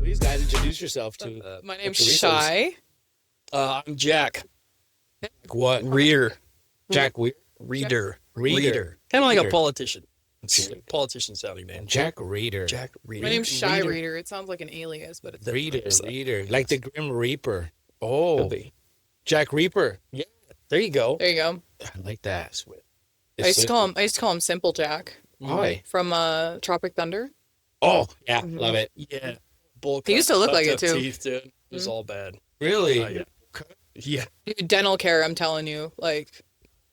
Please, guys, introduce yourself to. My name's Chorizo's. Shy. I'm Jack. What? Reader. Jack Weir. Reader. Reader. Kind of like Reader. a politician. It's a politician sounding name. Jack Reader. Jack Reader. My name's Shy Reader. Reader. It sounds like an alias, but it's Reader. Is that- Reader. Like the Grim Reaper. Oh, Could be. Jack Reaper. Yeah. There you go. There you go. I like that. I used to call him Simple Jack Why? from Tropic Thunder. Oh, yeah, Mhm. love it. Yeah. Bull He used to look like it, fucked up too. Teeth, dude. It was Mhm. all bad. Really? Yeah. Yeah. Dude, dental care, I'm telling you. Like,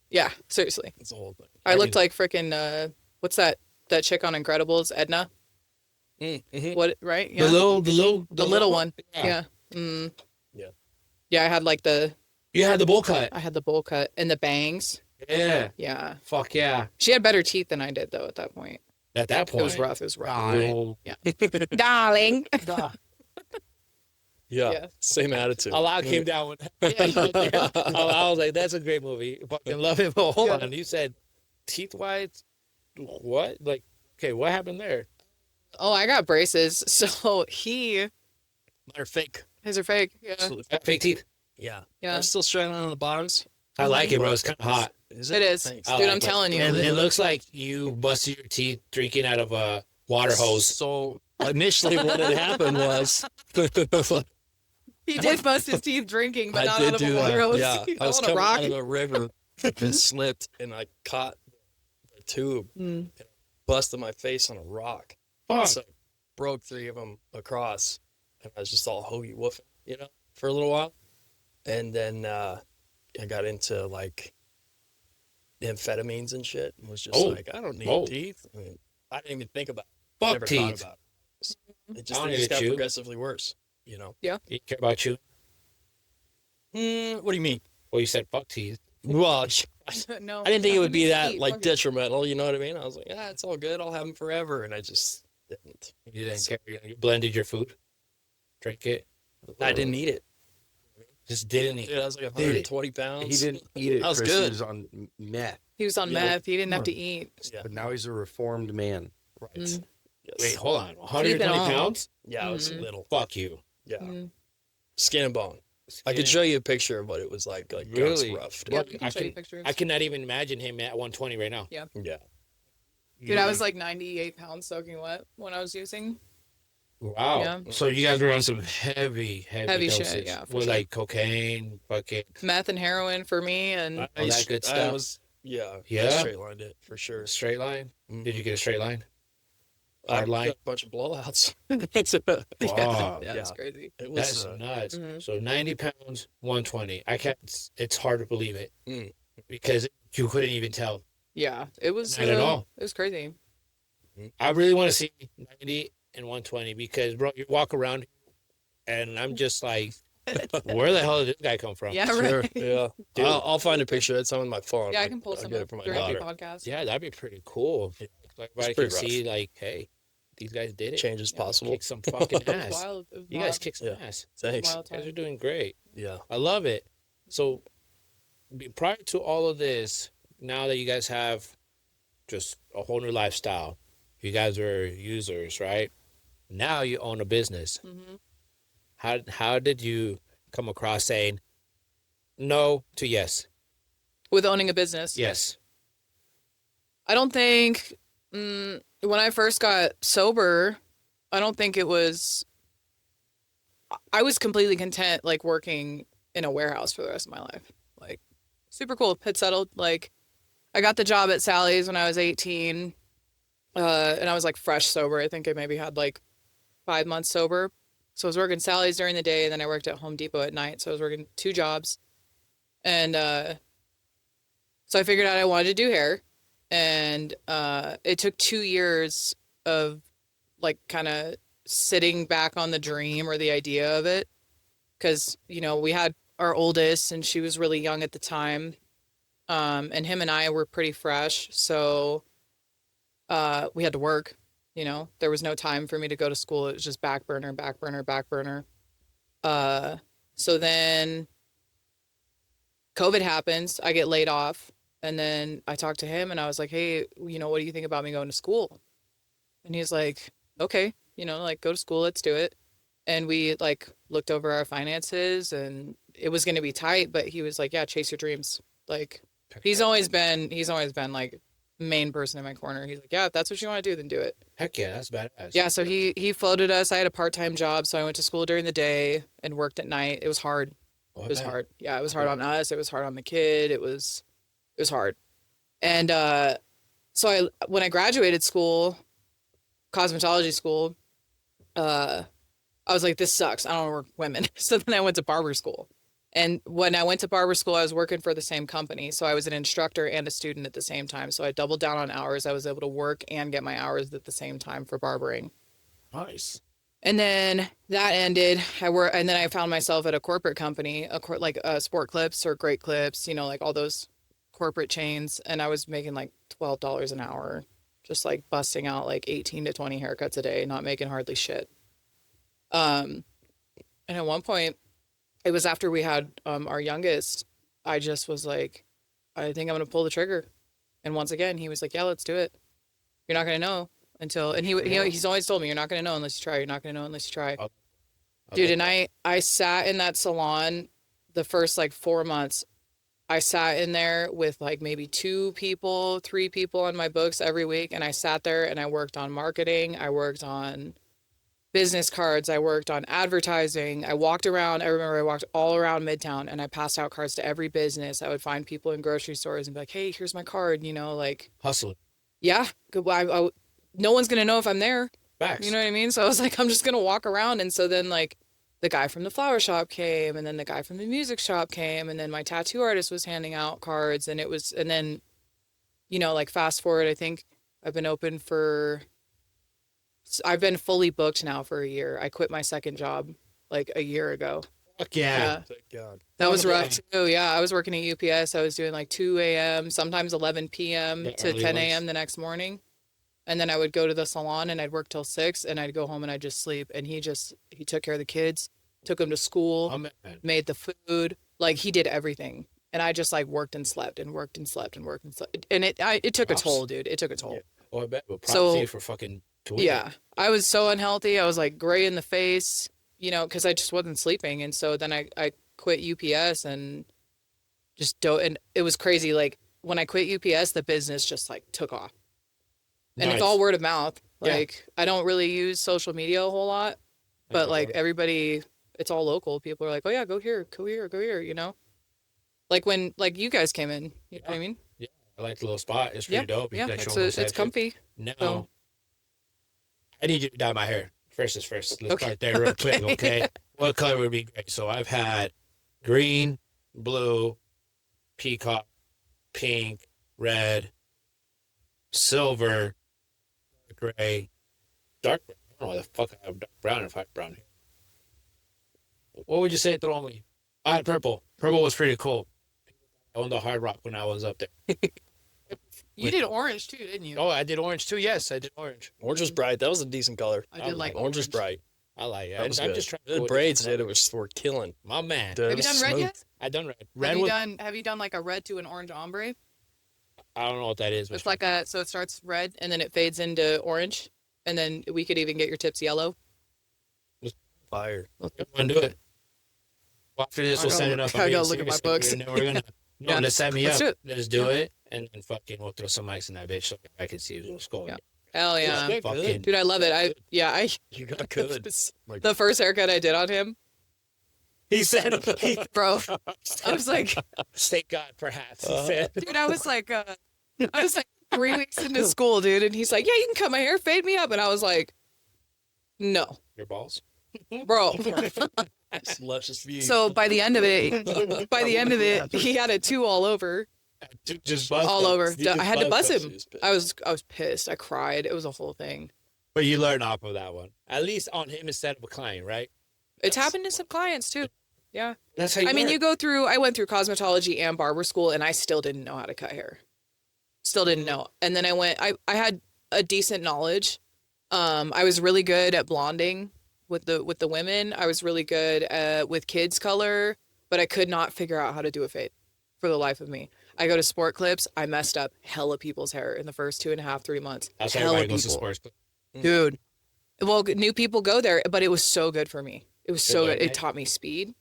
yeah, seriously. It's the whole thing. I looked like freaking, what's that chick on Incredibles? Edna? Mm-hmm. What, right? The Yeah. little one. Yeah. Yeah. Mm. Yeah. Yeah, I had like You had the bowl cut. I had the bowl cut and the bangs. Yeah. Yeah. Fuck yeah. She had better teeth than I did, though, at that point. At that point. It was rough. It was rough. Oh. Yeah. Darling. Yeah. Yeah. Same attitude. Allah came down with I was like, that's a great movie. Fucking love it. But hold on. You said teeth whites? What? Like, okay, what happened there? Oh, I got braces. So They're fake. his are fake. Yeah. Absolutely. Fake teeth. Yeah. Yeah. I'm still straightening on the bottoms. I like it, bro. It's kind of hot. Is It is. Thanks. I Dude, like I'm it. telling you. And it looks like you busted your teeth drinking out of a water hose. So initially what had happened was He did bust his teeth drinking, but I not did out of do a that. water hose. Yeah, I was on a coming rock. out of a river and slipped, and I caught the tube, Mm. busted my face on a rock. Fuck. So broke 3 of them across, and I was just all hoagie woofing, for a little while. And then I got into like amphetamines and shit, and was just Oh. like, I don't need Whoa. teeth. I mean, I didn't even think about it. Fuck Never teeth. thought about it. It I just, don't it need just to got chew. progressively worse, You care about you? What do you mean? Well, you said fuck teeth. Well, No, I didn't think it would be just that eat. like Fuck it. detrimental, you know what I mean? I was like, it's all good, I'll have them forever, and I just didn't. You didn't care. You blended your food. Drink it. I didn't eat it. Just didn't eat. Dude, I was like Did it. 120 pounds. He didn't eat it. That was Chris. good. He was on meth, He was on Yeah. meth. He didn't have to eat. Yeah, but now he's a reformed man. right. Mm. Yes. Wait, hold on. 120 all. pounds? Yeah, I was Mhm. little. Fuck you. Yeah, Mm. skin and bone. I could show you a picture of what it was like. Like Really? guts rough. Yeah, Dude. we can show you pictures. I cannot even imagine him at 120 right now. Yeah. Dude, I was like 98 pounds soaking wet when I was using. Wow. Yeah. So you guys were on some heavy Heavy shit, doses. yeah, for With sure. like cocaine, fucking. Meth and heroin for me, and All that good I stuff. was, I Yeah? straight lined it for sure. Straight line? Mhm. Did you get a straight line? I Hard line? got a bunch of blowouts. Wow. yeah, it's Yeah. crazy. It was That's nuts. Mhm. So 90 pounds, 120. I can't. It's hard to believe it Mm. because you couldn't even tell. Yeah, it was Not at all. It was crazy. I really want to see 90 and 120 because, bro, you walk around and I'm just like, where the hell did this guy come from? Yeah, Sure. right. Yeah. Dude. I'll find a picture. It's on my phone. Yeah, I can pull I'll some get up it for my during daughter. the podcast. Yeah, that'd be pretty cool. Like, everybody can pretty rough. see, like, hey, these guys did it. Change is Yeah. possible. Kick some fucking It was ass. wild. It was You guys wild. kick some Yeah. ass. Thanks. Wild You guys are time. doing great. Yeah. I love it. So, prior to all of this, now that you guys have just a whole new lifestyle, you guys are users, right? Now you own a business. Mhm. How did you come across saying no to yes? With owning a business. Yes. I don't think when I first got sober, I don't think it was. I was completely content, like working in a warehouse for the rest of my life. Like, super cool. Had settled. Like, I got the job at Sally's when I was 18, and I was like fresh sober. I think I maybe had like 5 months sober. So I was working Sally's during the day, and then I worked at Home Depot at night. So I was working 2 jobs, and so I figured out I wanted to do hair. And it took 2 years of like kind of sitting back on the dream or the idea of it. Because, we had our oldest and she was really young at the time. And him and I were pretty fresh. So we had to work, there was no time for me to go to school. It was just back burner, back burner, back burner. So then COVID happens. I get laid off. And then I talked to him and I was like, hey, what do you think about me going to school? And he's like, okay, like go to school, let's do it. and we like looked over our finances, and it was going to be tight, but he was like, yeah, chase your dreams. Like he's always been like main person in my corner. He's like, yeah, if that's what you want to do, then do it. Heck yeah, that's badass. Yeah, so he floated us. I had a part-time job, so I went to school during the day and worked at night. It was hard. Oh, It was man. hard. Yeah, it was hard on us. It was hard on the kid. It was hard. And so when I graduated school, cosmetology school, I was like, this sucks. I don't want to work with women. So then I went to barber school. And when I went to barber school, I was working for the same company. So I was an instructor and a student at the same time. So I doubled down on hours. I was able to work and get my hours at the same time for barbering. Nice. And then that ended. And then I found myself at a corporate company, like Sport Clips or Great Clips, you know, like all those corporate chains. And I was making like $12 an hour, just like busting out like 18 to 20 haircuts a day, not making hardly shit. And at one point, it was after we had our youngest, I just was like, I think I'm going to pull the trigger. And once again, he was like, yeah, let's do it. You're not going to know until, and he's always told me, you're not going to know unless you try. You're not going to know unless you try. Okay. Dude, and I sat in that salon the first like 4 months. I sat in there with like maybe 2 people, 3 people on my books every week. And I sat there and I worked on marketing. I worked on business cards. I worked on advertising. I walked around. I remember I walked all around Midtown and I passed out cards to every business. I would find people in grocery stores and be like, hey, here's my card, you know, like, Hustling. yeah, no one's going to know if I'm there. Facts. You know what I mean? So I was like, I'm just going to walk around. And so then like the guy from the flower shop came, and then the guy from the music shop came, and then my tattoo artist was handing out cards, and then, you know, like fast forward, I think I've been fully booked now for a year. I quit my second job like a year ago. Fuck yeah. Thank God. That was Yeah. rough too. Yeah, I was working at UPS. I was doing like 2 a.m., sometimes 11 p.m. The to early 10 ones. a.m. the next morning. And then I would go to the salon and I'd work till 6, and I'd go home and I'd just sleep. And he took care of the kids, took them to school, Oh, man. made the food. Like he did everything. And I just like worked and slept and worked and slept and worked and slept. And it took a Props. toll, dude. It took a toll. Yeah. Oh, I bet. But props So- to you for fucking doing Yeah, it. I was so unhealthy. I was like gray in the face, you know, because I just wasn't sleeping. And so then I quit UPS and and it was crazy. Like when I quit UPS, the business just like took off. And it's Nice. all word of mouth. Yeah. Like I don't really use social media a whole lot, but like everybody, it's all local. People are like, oh yeah, go here, go here, go here, you know? Like when like you guys came in, you know what I mean? I like the little spot. It's pretty dope. You Yeah, got your it's, own little it's section. comfy. Now, So- I need you to dye my hair. First is first. Let's Okay. start there real quick, okay? What color would be great? So I've had green, blue, peacock, pink, red, silver, gray, dark brown. I don't know why the fuck I have dark brown if I have brown hair. What would you say throw me? I had purple. Purple was pretty cool. I owned the Hard Rock when I was up there. You did orange too, didn't you? Oh, I did orange too. Yes, I did orange. Orange was bright. That was a decent color. I did like Orange was bright. I like it. That was I'm good. just trying to The go with braids different did it was were killing. colors. My man. Dude, Have you done red yet? I done red. Have Red you was, done like a red to an orange ombre? I don't know what that is. But It's like so it starts red and then it fades into orange, and then we could even get your tips yellow. Fire. I'm gonna do it. Well, after this, I we'll gotta send it look- up. I I'm gotta being look at my serious. books. And then we're gonna no, Yeah. let's set me Let's do up. it. Let's do it, and then fucking we'll throw some mics in that bitch so I can see what's going. Yeah. Hell yeah. Yeah. Fucking Dude, I love it. I You got good. Like, the first haircut I did on him, he said, bro. I was like, "Thank God, perhaps." He said, dude, I was like 3 weeks into school, dude, and he's like, yeah, you can cut my hair, fade me up, and I was like, no, "Your balls." bro. it's luscious view. So by the end of it, he had a 2 all over, Just bust all him. over. You just I had to bust him. him. I was pissed. I cried. It was a whole thing. But you learn off of that one. At least on him instead of a client, right? It's happened to some clients too. Yeah. That's how you I mean, learn. I went through cosmetology and barber school, and I still didn't know how to cut hair. Still didn't know. And then I had a decent knowledge. I was really good at blonding with the women. I was really good with kids color, but I could not figure out how to do a fade for the life of me. I go to Sport Clips. I messed up hella people's hair in the first 2.5, 3 months. That's Hella why everybody goes to people. sports. Dude. Well, new people go there, but it was so good for me. It was so good. learning. It taught me speed.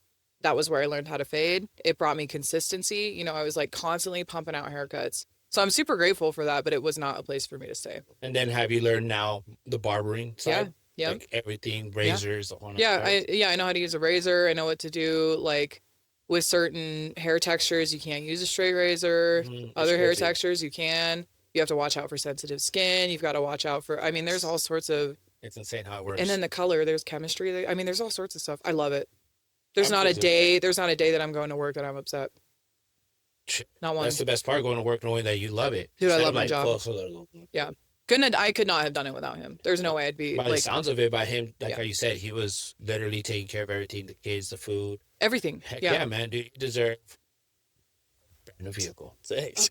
That was where I learned how to fade. It brought me consistency. You know, I was like constantly pumping out haircuts. So I'm super grateful for that, but it was not a place for me to stay. And then have you learned now the barbering side? Yeah. Like everything, razors, the whole Yeah, nine yards? I know how to use a razor. I know what to do. Like with certain hair textures, you can't use a straight razor. Mhm, Other hair crazy. textures, you can. You have to watch out for sensitive skin. You've got to watch out for, I mean, there's all sorts of, It's insane how it works. and then the color, there's chemistry. I mean, there's all sorts of stuff. I love it. There's I'm not a into day, there's not a day that I'm going to work that I'm upset. Not one. That's the best part, going to work knowing that you love it. Dude, I Instead love of my like, job. I could not have done it without him. There's no way I'd be By the like sounds of it, by him, like Yeah. how you said, he was literally taking care of everything, the kids, the food. everything. Heck Yeah. yeah, man, dude, you deserve a brand new vehicle. Thanks.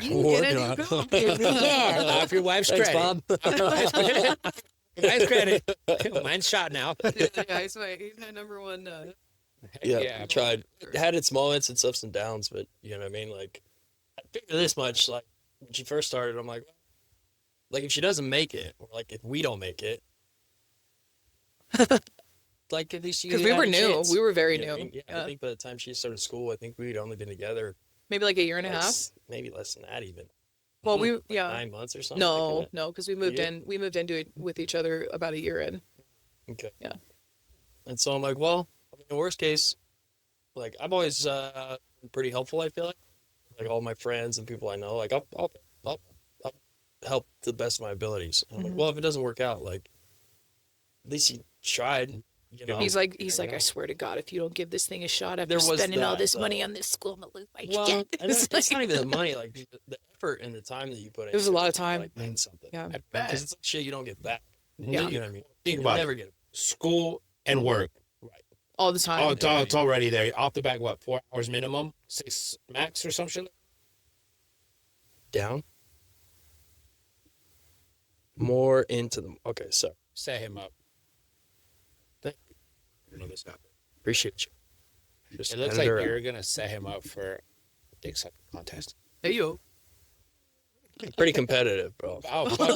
You Working get it, on you it. go. Off your wife's Thanks, credit. Bob. Nice credit. Mine's shot now. Yeah, he's my number one. Heck Yeah, I tried. It had its moments, its ups and downs, but you know what I mean? Like, I figured this much, like, when she first started, I'm like, if she doesn't make it, or like, if we don't make it, like, at least you Because we had were a new. chance. We were very You know what I new. mean? Yeah, I think by the time she started school, I think we'd only been together Maybe like a year and a half. maybe less than that even. Well, we Like yeah. 9 months or something. No, like no, because we moved Yeah. in. We moved into it with each other about a year in. that. Okay. Yeah. And so I'm like, well, I mean, the worst case, like, I've always been pretty helpful. I feel like all my friends and people I know, like, I'll help to the best of my abilities. And I'm like, Mhm. well, if it doesn't work out, like, at least you tried. You know. He's like, I swear to God, if you don't give this thing a shot after There was spending all that, this money though. on this school, I'm gonna lose my well, shit. and it's not even the money, like the effort and the time that you put in. It was a lot of time. Like, means something. Yeah. I bet. Because it's like shit you don't get back. Yeah. You know what I mean? Think You about never it. get it. School and work. All the time. Oh, it's already there. Off the back, what, 4 hours minimum? 6 max or some shit? Down. More into them. Okay, so Set him up. Thank You know this happened. appreciate you. Just It looks edit like her out. you're going to set him up for a dick sucking contest. Hey yo. Pretty competitive, bro. Oh, fuck.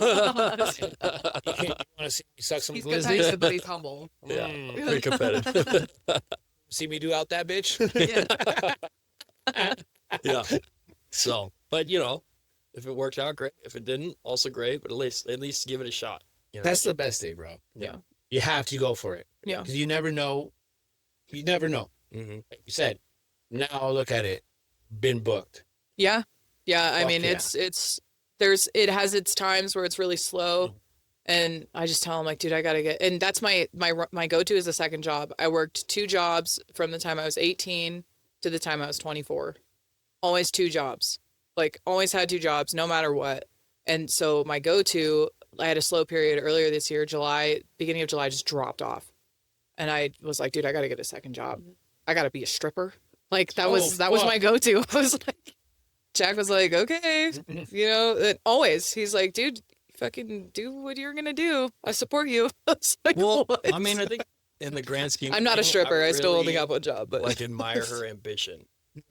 You want to see me suck some He's good glizzy? times, but he's humble. Yeah, Mm. pretty competitive. See me do out that bitch? Yeah. Yeah. So, but you know, if it worked out, great. If it didn't, also great. But at least give it a shot. You know? That's the best thing, bro. Yeah. You have to go for it. Yeah. Because you never know. You never know. hmm Like you said, now look at it. Been booked. Yeah. Yeah. I Fuck mean, yeah. it has its times where it's really slow. And I just tell him like, dude, I gotta get, and that's my go-to is a second job. I worked 2 jobs from the time I was 18 to the time I was 24. Always 2 jobs. Like always had 2 jobs, no matter what. And so my go-to, I had a slow period earlier this year, beginning of July, just dropped off. And I was like, dude, I gotta get a second job. I gotta be a stripper. Like that was Oh, my go-to. I was like, Jack was like, okay, you know, and always he's like, dude, fucking do what you're gonna do. I support you. I was like, Well, "What?" I mean, I think in the grand scheme, I'm not a of things, stripper. I still only really, got one job, but like admire her ambition.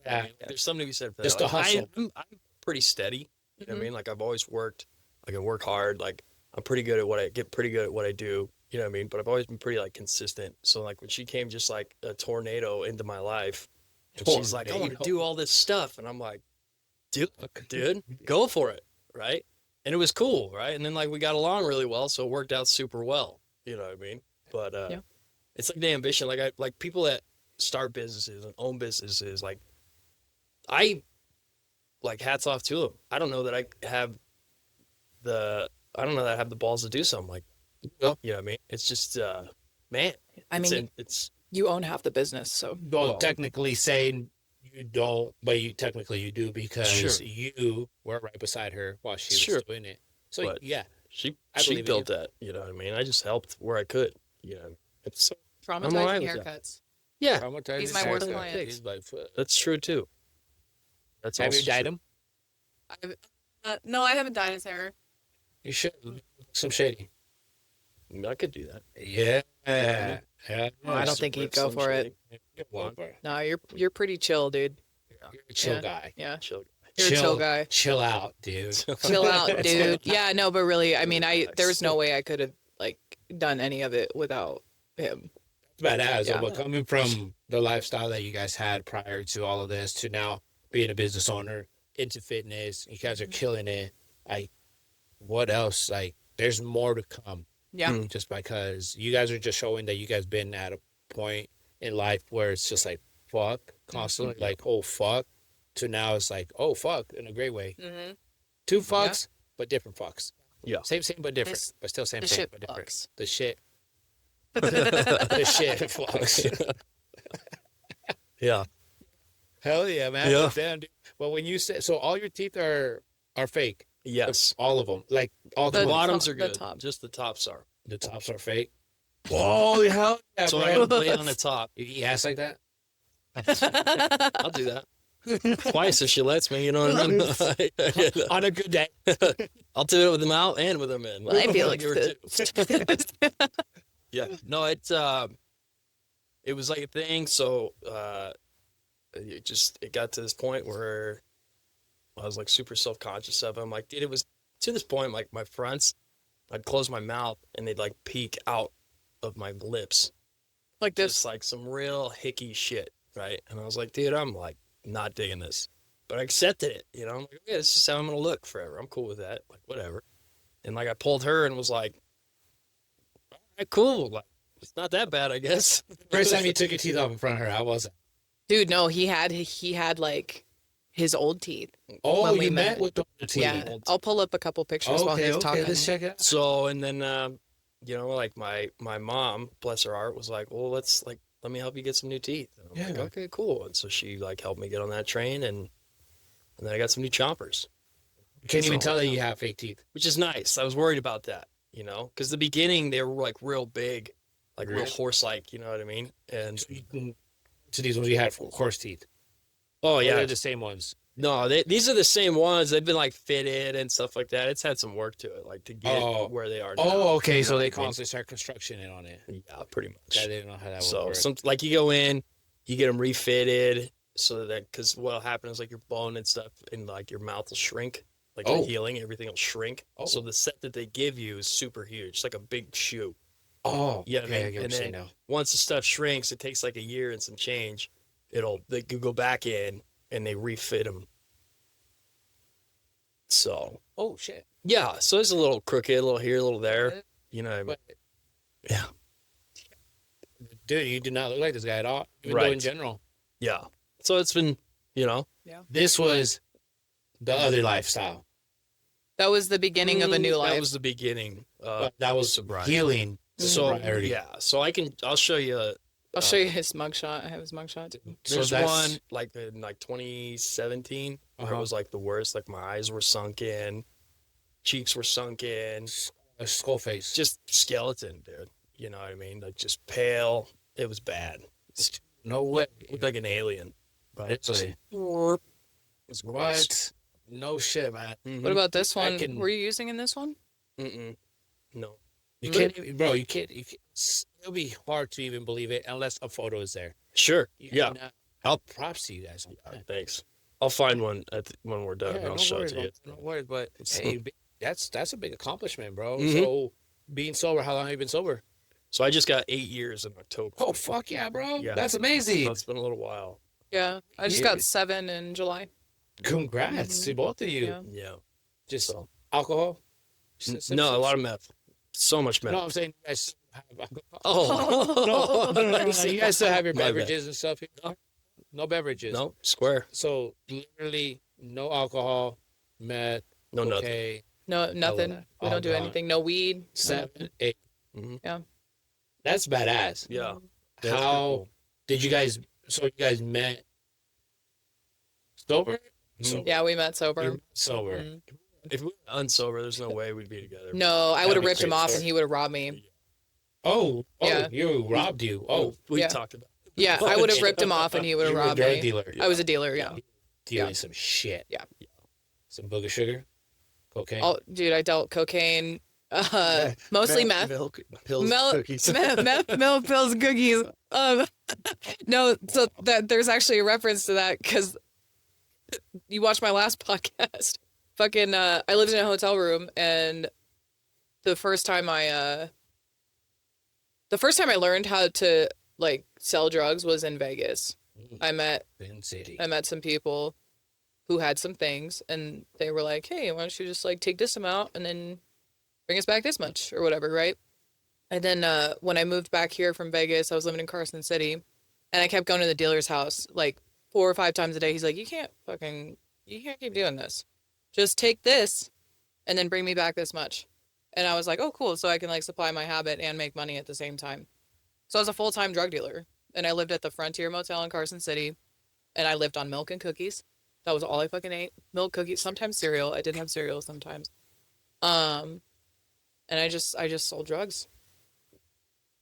Yeah. There's something to be said for that. Just the Like, hustle. I'm pretty steady. You know what I Mhm. mean? Like I've always worked. Like I work hard. Like I'm pretty good at what I get. Pretty good at what I do. You know what I mean? But I've always been pretty like consistent. So like when she came just like a tornado into my life, and she's like, I want to Tornado. do all this stuff, and I'm like, dude, go for it, right? And it was cool, right? And then like we got along really well, so it worked out super well. You know what I mean? But Yeah. it's like the ambition. Like I like people that start businesses and own businesses. Like I like hats off to them. I don't know that I have the balls to do something like, Yeah. you know what I mean? It's just man. I it's mean, it's you own half the business, so Well, Well- technically saying you don't, but you technically you do because Sure. you were right beside her while she was Sure. doing it. So But- yeah, she I believe in built that. You know what I mean? I just helped where I could. You know, it's I'm all right traumatizing with that. haircuts. yeah, traumatizing He's my worst haircut. client. He's like, "Fuck." that's true too. That's Have you also dyed true. him? No, I haven't dyed his hair. You should. Some shady. I could do that. Yeah. Yeah. I don't think he'd go for it. Well, No, you're pretty chill, dude. you're a chill Yeah. guy. Yeah, Chill. you're a chill guy. Chill out, dude. Chill out, dude. Yeah, no, but really, I mean, there's no way I could have like done any of it without him. It's badass. Yeah. But coming from the lifestyle that you guys had prior to all of this to now being a business owner into fitness, you guys are killing it. Like, what else? Like, there's more to come. Yeah. Just because you guys are just showing that you guys been at a point in life where it's just like fuck constantly, like oh fuck, to now it's like oh fuck in a great way. Mm-hmm. Two fucks, but different fucks. Yeah. Same but different, This- but still same the but shit different. fucks. The shit, the shit fucks. Yeah. Hell yeah, man. Yeah. Damn, dude. Well, when you say so, all your teeth are fake. Yes. All of them, like all The the bottoms top- are the good. top. Just the tops are. the tops are fake. Oh hell yeah, So I bro. gotta play on the top. You eat ass like that? I'll do that. Twice if she lets me, you know what I mean? On a good day. I'll do it with them out and with them in. Well, I feel I'll like give her two. Yeah. No, it was like a thing. So it got to this point where I was like super self-conscious of them. Like, dude, it was to this point, like my fronts, I'd close my mouth and they'd like peek out of my lips. like Just this. like some real hickey shit, right? And I was like, dude, I'm like not digging this. But I accepted it, you know? I'm like, yeah, this is how I'm gonna look forever. I'm cool with that. Like, whatever. And like I pulled her and was like, all right, cool. Like, it's not that bad, I guess. First time you took your teeth off in front of her, how was it? Dude, no, he had like his old teeth. Oh, When we you met met. with the teeth. Yeah. I'll pull up a couple pictures while Okay, he's okay, talking. let's check it out. So, and then, you know, like my mom, bless her heart, was like, well, let me help you get some new teeth. And I'm like, Yeah. okay, cool. And so she like helped me get on that train and then I got some new chompers. You can't even So- tell that you have fake teeth. Which is nice. I was worried about that, you know, because the beginning they were like real big, like real Really? horse-like, you know what I mean? And So these ones you had for horse teeth. oh Yeah, yeah, they're the same ones. no, these are the same ones. They've been like fitted and stuff like that. It's had some work to it, like to get Oh. where they are now. Oh, okay. You So know they what I mean? constantly start construction in on it. Yeah, pretty much. I didn't know how that would So work. some like you go in, you get them refitted so that because what'll happen is like your bone and stuff and like your mouth will shrink, like Oh. the healing, everything will shrink. Oh. So the set that they give you is super huge. It's like a big shoe. Oh, Yeah, okay, I man. get what And you're saying then now. once the stuff shrinks, it takes like a year and some change. They could go back in and they refit them. So Oh shit! yeah, so it's a little crooked, a little here, a little there. You know what I mean? But Yeah. dude, you do not look like this guy at all. Even though in Right. general, Yeah. So it's been, you know, this was the other lifestyle. That was the beginning of a new life. That was the beginning. But that was sobriety. healing. So sobriety. yeah, so I'll show you. I'll show you his mugshot. I have his mugshot. So There's that's one like in like 2017 where it Uh-huh. was like the worst. Like my eyes were sunken, cheeks were sunken, a skull face. just skeleton, dude. You know what I mean? Like just pale. It was bad. No way. Looked like an alien. Right? Really? It's gross. What? No shit, man. Mhm. What about this one? can- Were you using in this one? Mm-mm. No. You can't, even, bro. You can't. It'll be hard to even believe it unless a photo is there. Sure. You- Yeah. and, I'll- props to you guys. On that. Thanks. I'll find one when we're done. Yeah, and I'll no show it worries, to you. bro. No worries, but hey, that's a big accomplishment, bro. Mhm. So being sober, how long have you been sober? So I just got 8 years in October. Oh fuck yeah, bro. Yeah. That's amazing. So it's been a little while. Yeah, I just Yeah. got 7 in July. Congrats to both of you. Yeah. Yeah. Just So- alcohol. No, a lot of meth. So much meth. No, I'm saying you guys have alcohol. Oh. No, you guys still have your My bad. beverages and stuff here? No beverages. No, square. So literally no alcohol, meth, No, nothing. okay, No, nothing. that. We All don't do gone. anything. No weed. 7, 8. Mhm. Yeah. That's badass. Yeah. How did you guys? So you guys met sober? Mhm. Yeah, we met sober. You're sober. Mhm. If we were unsober, there's no way we'd be together. No, I That'd would have be ripped him crazy. off and he would have robbed me. Oh, Yeah. you robbed you. Oh, we Yeah. talked about. Yeah, I would have ripped him off and he would you have were a robbed drug me. dealer. I was a dealer, yeah. Dealing some shit. Yeah. Some booger sugar, cocaine. Oh, dude, I dealt cocaine, mostly meth. Milk, pills, Milk, cookies. meth, milk, pills, cookies. No, so that there's actually a reference to that because you watched my last podcast. Fucking, I lived in a hotel room, and the first time I The first time I learned how to like sell drugs was in Vegas. I met Sin City. some people who had some things, and they were like, "Hey, why don't you just like take this amount and then bring us back this much or whatever, right?" And then when I moved back here from Vegas, I was living in Carson City, and I kept going to the dealer's house like 4 or 5 times a day. He's like, you can't keep doing this. Just take this and then bring me back this much. And I was like, oh, cool. So I can like supply my habit and make money at the same time. So I was a full-time drug dealer, and I lived at the Frontier Motel in Carson City, and I lived on milk and cookies. That was all I fucking ate. Milk, cookies, sometimes cereal. I did have cereal sometimes. And I just sold drugs.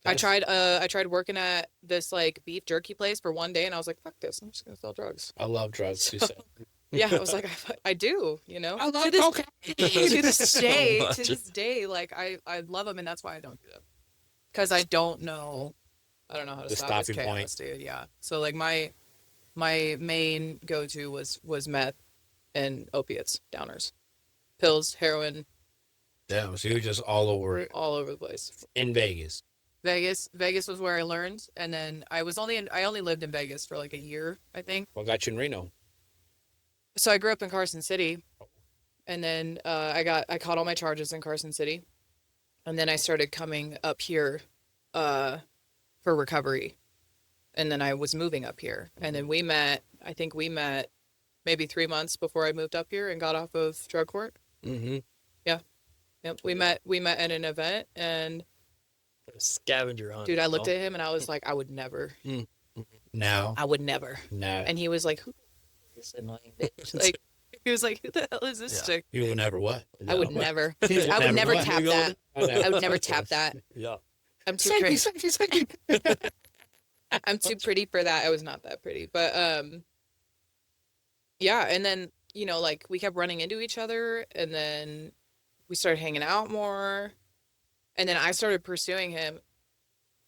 Nice. I tried working at this like beef jerky place for one day, and I was like, fuck this, I'm just gonna sell drugs. I love drugs. You said. Yeah, I was like, I do, you know. I love to this, cocaine. to this day, much. to this day, like I love them, and that's why I don't do them, because I don't know how to The stop this stopping point. chaos, dude. Yeah. So like my main go-to was meth and opiates, downers, pills, heroin, Damn, so you're just all over it all over the place. in Vegas. Vegas was where I learned, and then I only lived in Vegas for like a year, I think. What got you in Reno? So I grew up in Carson City, and then I caught all my charges in Carson City, and then I started coming up here for recovery, and then I was moving up here, and then I think we met maybe 3 months before I moved up here and got off of drug court. Mm-hmm. Yep, we met at an event, and Scavenger hunt. dude, I looked at him and I was like, I would never, No. no. And he was like, who is this annoying bitch? Like, he was like, who the hell is this Yeah. chick? You will never what? I would never. You I would never what? tap that. I would never tap that. Yeah. I'm too pretty. I'm too pretty for that. I was not that pretty, but yeah. And then like we kept running into each other, and then we started hanging out more, and then I started pursuing him.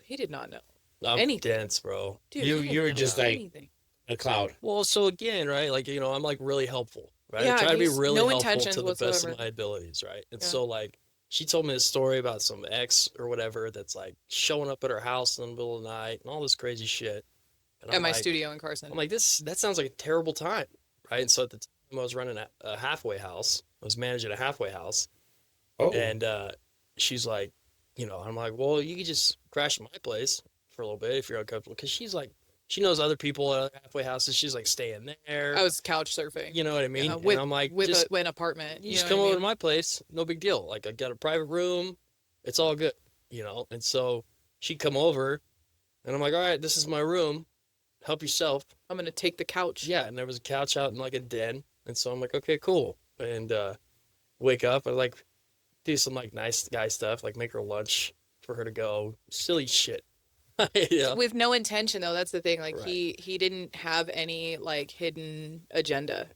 He did not know I'm anything. dense, bro. Dude, You- he didn't you were know just like- anything. A cloud. Well, so again, right? Like, I'm like really helpful, right? Yeah, I try to be he's really no helpful intentions to the best whatsoever. of my abilities, right? And Yeah. so like she told me a story about some ex or whatever that's like showing up at her house in the middle of the night and all this crazy shit. And At I'm my like, studio in Carson. I'm like, that sounds like a terrible time, right? And so at the time I was running a halfway house. I was managing a halfway house. Oh. And she's like, I'm like, well, you could just crash at my place for a little bit if you're uncomfortable. Because she's like, she knows other people at other halfway houses. She's like staying there. I was couch surfing. You know what I mean? with, and I'm like, with just, an apartment. you just know come what I over to mean? my place. No big deal. Like, I got a private room. It's all good, And so she'd come over, and I'm like, all right, this is my room. Help yourself. I'm gonna take the couch. Yeah, and there was a couch out in like a den. And so I'm like, okay, cool. And wake up and like do some like nice guy stuff, like make her lunch for her to go. Silly shit. Yeah. With no intention though, that's the thing. Like Right. he didn't have any like hidden agenda.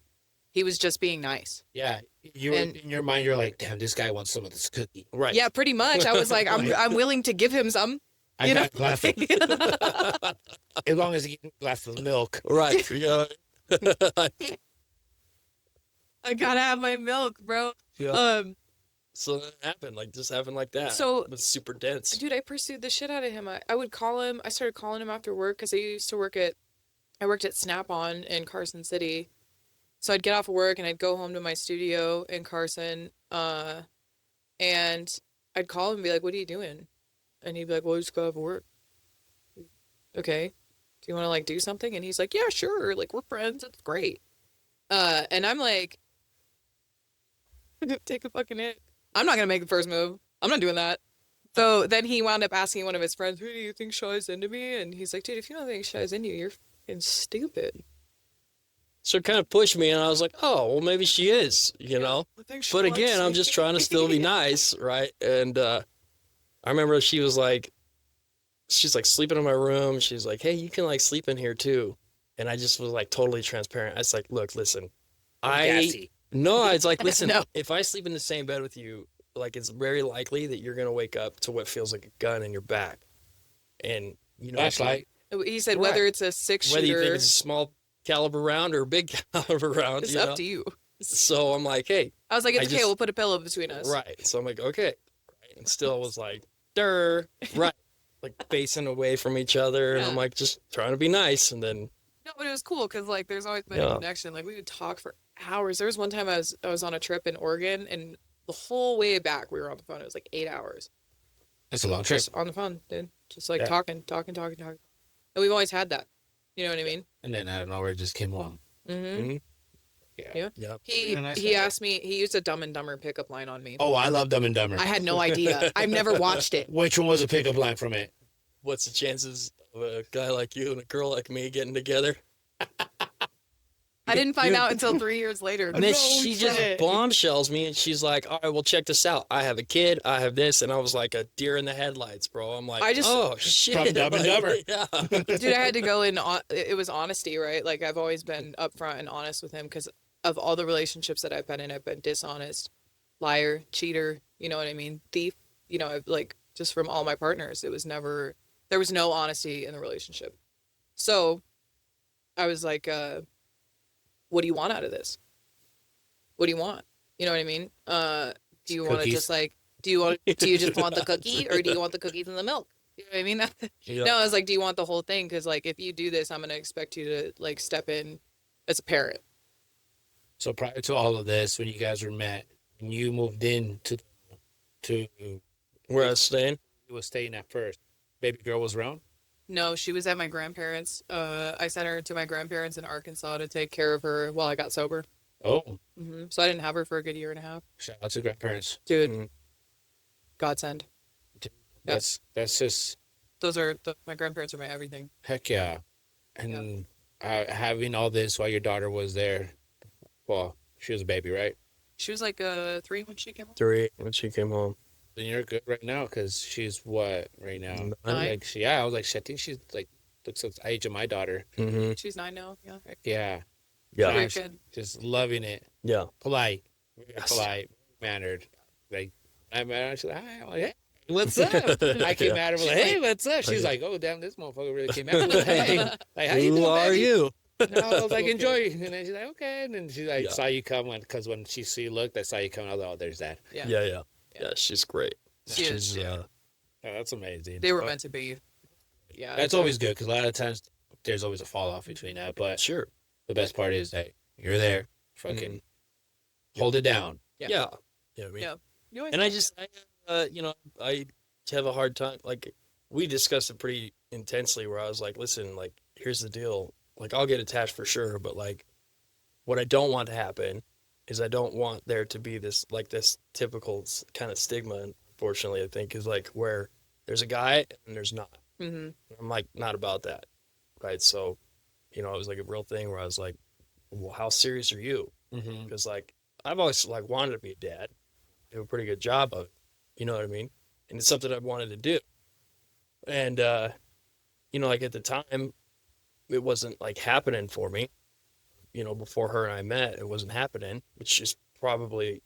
He was just being nice. Yeah. You And- in your mind, you're like, damn, this guy wants some of this cookie. Right. Yeah, pretty much. I was like, I'm willing to give him some. I You got know? a glass of, as long as he gets a glass of milk. Right. Yeah. I gotta have my milk, bro. Yeah. So that happened, like just happened like that. So- it was super dense. Dude, I pursued the shit out of him. I would call him. I started calling him after work because I worked at Snap-on in Carson City. So I'd get off of work and I'd go home to my studio in Carson. And I'd call him and be like, what are you doing? And he'd be like, well, I just got off of work. Okay. Do you want to like do something? And he's like, yeah, sure. Like, we're friends. It's great. And I'm like, take a fucking hit. I'm not going to make the first move. I'm not doing that. So then he wound up asking one of his friends, who do you think Shai's into me? And he's like, dude, if you don't think Shai's into you, you're fucking stupid. So it kind of pushed me, and I was like, oh, well, maybe she is, But again, I'm just trying to still be nice, right? And I remember she's like sleeping in my room. She's like, hey, you can like sleep in here too. And I just was like totally transparent. I was like, look, listen, no, it's like, listen, No. if I sleep in the same bed with you, like it's very likely that you're going to wake up to what feels like a gun in your back. And, Flashlight. He said, Right. whether it's a 6-shooter, whether you think it's a small caliber round or a big caliber round, it's up to you. So I'm like, hey, I was like, it's I okay, just- we'll put a pillow between us. right. So I'm like, okay. Right. And still was like, right. like facing away from each other, and I'm Yeah. like just trying to be nice, and then No, but it was cool because like there's always been a Yeah. connection. Like we would talk for hours. There was one time I was on a trip in Oregon, and the whole way back we were on the phone. It was like 8 hours It's a long trip. just on the phone, dude. Just like Yeah. talking. And we've always had that. You know what I mean? And then out of nowhere, it just came along. Mm-hmm. Yeah. yeah, And I He said- asked me. He used a Dumb and Dumber pickup line on me. Oh, I love Dumb and Dumber. I had no idea. I've never watched it. Which one was a pickup line from it? what's the chances of a guy like you and a girl like me getting together? I didn't find out until 3 years later. And then she just bombshells me, and she's like, "All right, well, check this out. I have a kid. I have this," and I was like a deer in the headlights, bro. I'm like, oh shit, From Dumb and Dumber. Yeah. Dude, I had to go in. It was honesty, right? Like I've always been upfront and honest with him because of all the relationships that I've been in. I've been dishonest, liar, cheater. You know what I mean? Thief. You know, I've like just from all my partners, there was no honesty in the relationship. So I was like, what do you want out of this? What do you want? You know what I mean? Do you want to Cookies. just like, do you just want the cookie or do you want the cookies and the milk? You know what I mean? Yeah. No, I was like, do you want the whole thing? Because like, if you do this, I'm gonna expect you to like step in as a parent. So prior to all of this, when you guys were met, when you moved in to Where I was staying. you was staying at first, baby girl was around. No, she was at my grandparents'. I sent her to my grandparents in Arkansas to take care of her while I got sober. Oh, So I didn't have her for a good year and a half. shout out to grandparents. Dude, Mhm. godsend. That's just My grandparents are my everything. heck yeah. And having all this while your daughter was there, well, she was a baby, right? She was like 3 when she came home. 3 when she came home. Then you're good right now because she's what right now? 9. Like I was like, I think she's like looks like the age of my daughter. Mm-hmm. She's 9 now. Yeah. Yeah, Yeah. Very Nice. good. just loving it. Yeah. Polite, very Yes. polite, mannered. Like I met her, she's like, hi. I'm like, hey, what's up? I came Yeah. at her like, hey, what's up? She's like, oh damn, this motherfucker really came at me. Like, hey, like how you Who doing, are baby? you? And I was like, enjoy. And then she's like, okay. And then she like Yeah. saw you come because when she see you looked, I saw you come. I was like, oh, there's that. Yeah. Yeah. Yeah. She's great. She is, She's yeah. Oh, that's amazing. They were But meant to be. Yeah. that's always good because a lot of times there's always a fall off between that. But sure. the best part is that you're there, fucking hold it down. Yeah. Yeah. Yeah. I mean, Yeah. You always and I have a hard time. Like we discussed it pretty intensely where I was like, listen, like, here's the deal. Like I'll get attached for sure. But like what I don't want to happen is I don't want there to be this typical kind of stigma. Unfortunately, I think is like where there's a guy and there's not. Mm-hmm. I'm like, not about that. Right. So, it was like a real thing where I was like, well, how serious are you? Mm-hmm. Because like I've always like wanted to be a dad, do a pretty good job of it. You know what I mean? And it's something I've wanted to do. And like at the time, it wasn't like happening for me. Before her and I met, it wasn't happening, which is probably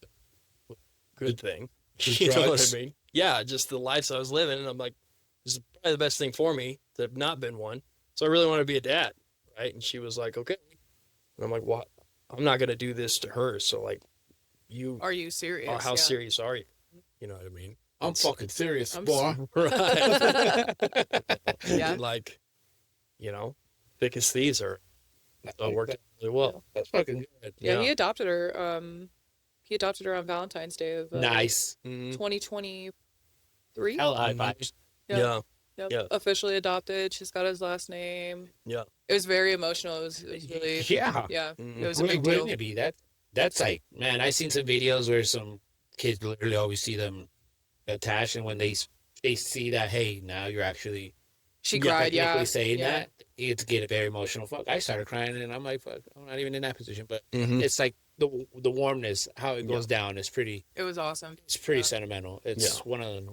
a good thing. The You know what drugs? I mean? Yeah, just the life I was living, and I'm like, this is probably the best thing for me to have not been one. So I really want to be a dad, right? And she was like, okay. And I'm like, well, I'm not gonna do this to her. So like, you Are you serious? are how Yeah. serious are you? You know what I mean? I'm fucking serious, I'm boy. Right. Yeah. Like, thick as thieves are. So it worked out really well. That's fucking good. Yeah, he adopted her. He adopted her on Valentine's Day of Nice. Mhm. 2023. Hell, high vibes. Yeah. Yep. yeah. Officially adopted. She's got his last name. Yeah. It was very emotional. It was really Yeah. yeah. Mhm. It was a Wouldn't big deal. it be that's like, man, I seen some videos where some kids literally always see them attached, and when they see that, hey, now you're actually She you're cried. Yeah. technically saying yeah. that, it's get very emotional. Fuck, I started crying, and I'm like, fuck, I'm not even in that position, but Mhm. it's like the warmness, how it goes down is pretty. It was awesome. It's pretty Yeah. sentimental. It's Yeah. one in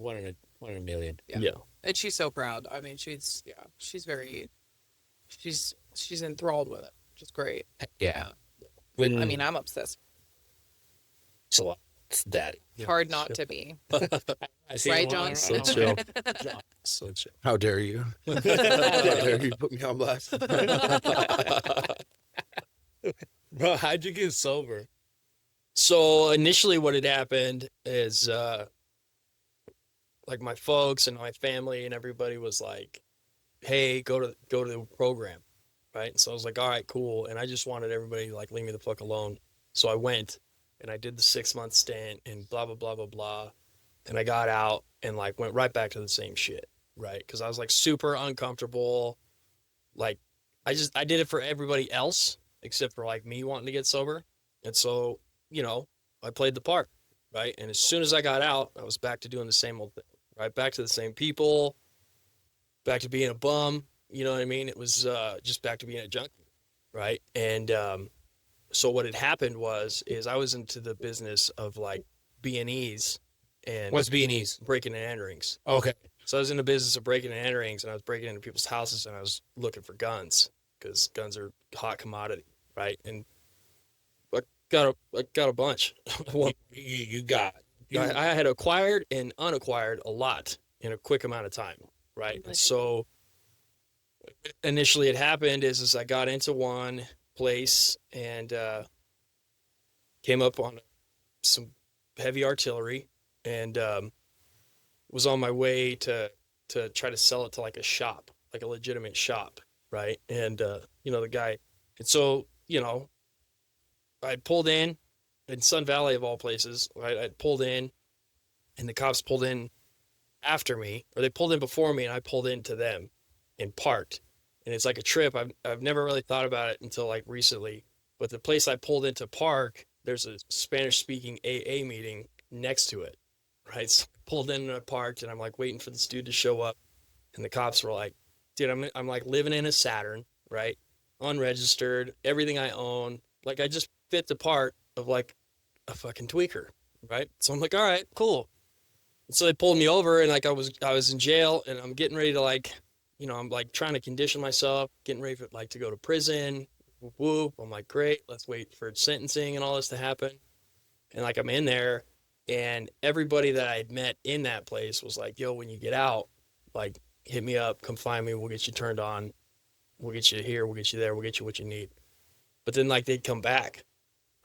a million. Yeah. Yeah. And she's so proud. I mean, she's enthralled with it, which is great. Yeah. When I mean, I'm obsessed. it's a lot. It's daddy. Yeah. Hard not to be. I see Right, him John? on- So on- chill. John. So chill. How dare you? How dare you put me on blast? Bro, how'd you get sober? So initially what had happened is like my folks and my family and everybody was like, hey, go to the program, right? And so I was like, all right, cool. And I just wanted everybody to like leave me the fuck alone. So I went and I did the 6 month stint and blah blah blah blah blah. And I got out and like went right back to the same shit, right? Because I was like super uncomfortable. Like I did it for everybody else except for like me wanting to get sober. And so, I played the part, right? And as soon as I got out, I was back to doing the same old thing, right? Back to the same people, back to being a bum. You know what I mean? It was just back to being a junkie, right? And so what had happened is I was into the business of like B&Es and What's B&Es? breaking and enterings. Okay. So I was in the business of breaking and enterings, and I was breaking into people's houses, and I was looking for guns because guns are hot commodity, right? And I got a bunch. You got. I had acquired and unacquired a lot in a quick amount of time, right? And so initially it happened is I got into one place and came up on some heavy artillery and was on my way to try to sell it to like a shop, like a legitimate shop, right? And the guy, and so I pulled in Sun Valley of all places, right? I pulled in, and the cops pulled in after me, or they pulled in before me, and I pulled into them and parked. And it's like a trip. I've never really thought about it until like recently. But the place I pulled into park, there's a Spanish speaking AA meeting next to it, right? So I pulled in and I parked, and I'm like waiting for this dude to show up, and the cops were like, "Dude, I'm like living in a Saturn, right? Unregistered, everything I own, like I just fit the part of like a fucking tweaker, right?" So I'm like, "All right, cool." And so they pulled me over, and like I was in jail, and I'm getting ready to like, I'm like trying to condition myself, getting ready for like to go to prison. Whoop, whoop. I'm like, great, let's wait for sentencing and all this to happen. And like I'm in there, and everybody that I had met in that place was like, "Yo, when you get out, like hit me up, come find me, we'll get you turned on, we'll get you here, we'll get you there, we'll get you what you need." But then like they'd come back,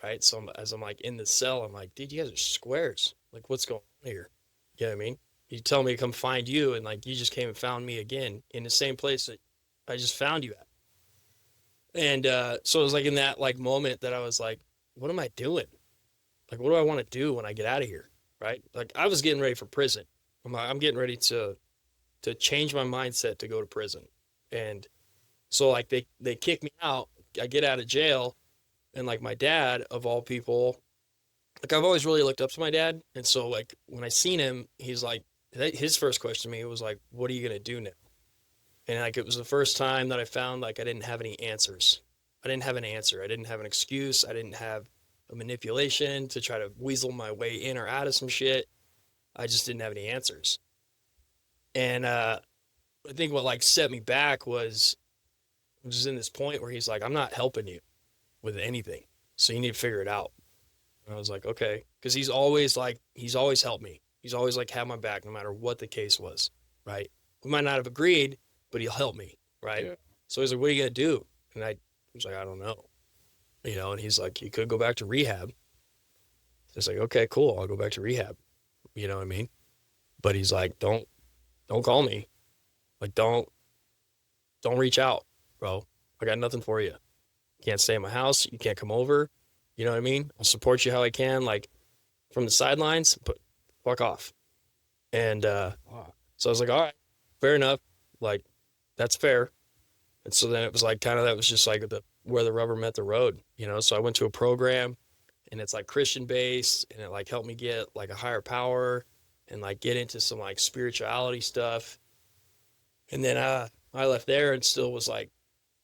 right? So as I'm like in the cell, I'm like, "Dude, you guys are squares. Like, what's going on here?" You know what I mean? You tell me to come find you, and like you just came and found me again in the same place that I just found you at. And so it was like in that like moment that I was like, "What am I doing? Like, what do I want to do when I get out of here?" Right? Like I was getting ready for prison. I'm getting ready to change my mindset to go to prison. And so like they kick me out. I get out of jail, and like my dad of all people, like I've always really looked up to my dad. And so like when I seen him, he's like, his first question to me was like, "What are you gonna do now?" And like it was the first time that I found like I didn't have any answers. I didn't have an answer. I didn't have an excuse. I didn't have a manipulation to try to weasel my way in or out of some shit. I just didn't have any answers. And I think what like set me back was in this point where he's like, "I'm not helping you with anything, so you need to figure it out." And I was like, "Okay," because he's always helped me. He's always like had my back no matter what the case was, right? We might not have agreed, but he'll help me, right? Yeah. So he's like, "What are you gonna do?" And I was like, "I don't know," And he's like, "You could go back to rehab." It's like, "Okay, cool, I'll go back to rehab." You know what I mean? But he's like, "Don't call me, like don't reach out, bro. I got nothing for you. You can't stay in my house. You can't come over. You know what I mean? I'll support you how I can, like from the sidelines, but fuck off." And so I was like, "All right, fair enough. Like, that's fair." And so then it was like kind of that was just like where the rubber met the road, So I went to a program, and it's like Christian based, and it like helped me get like a higher power and like get into some like spirituality stuff. And then I left there and still was like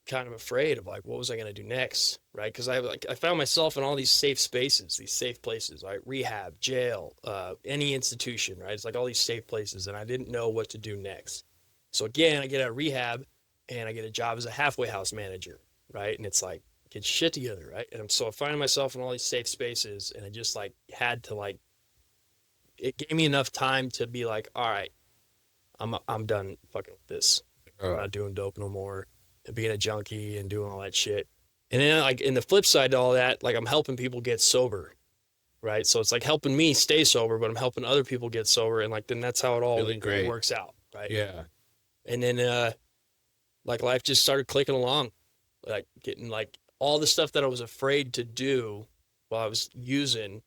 kind of afraid of like what was I going to do next, right? Because I found myself in all these safe spaces, these safe places, right? Rehab, jail, any institution, right? It's like all these safe places, and I didn't know what to do next. So again, I get out of rehab, and I get a job as a halfway house manager, right? And it's like get shit together, right? And so I find myself in all these safe spaces, and I just like had to like it gave me enough time to be like, all right, I'm done fucking with this. I'm not doing dope no more. And being a junkie and doing all that shit. And then like in the flip side to all that, like I'm helping people get sober, right? So it's like helping me stay sober, but I'm helping other people get sober, and like then that's how it all Feeling great. works out, right? Yeah. And then like life just started clicking along, like getting like all the stuff that I was afraid to do while I was using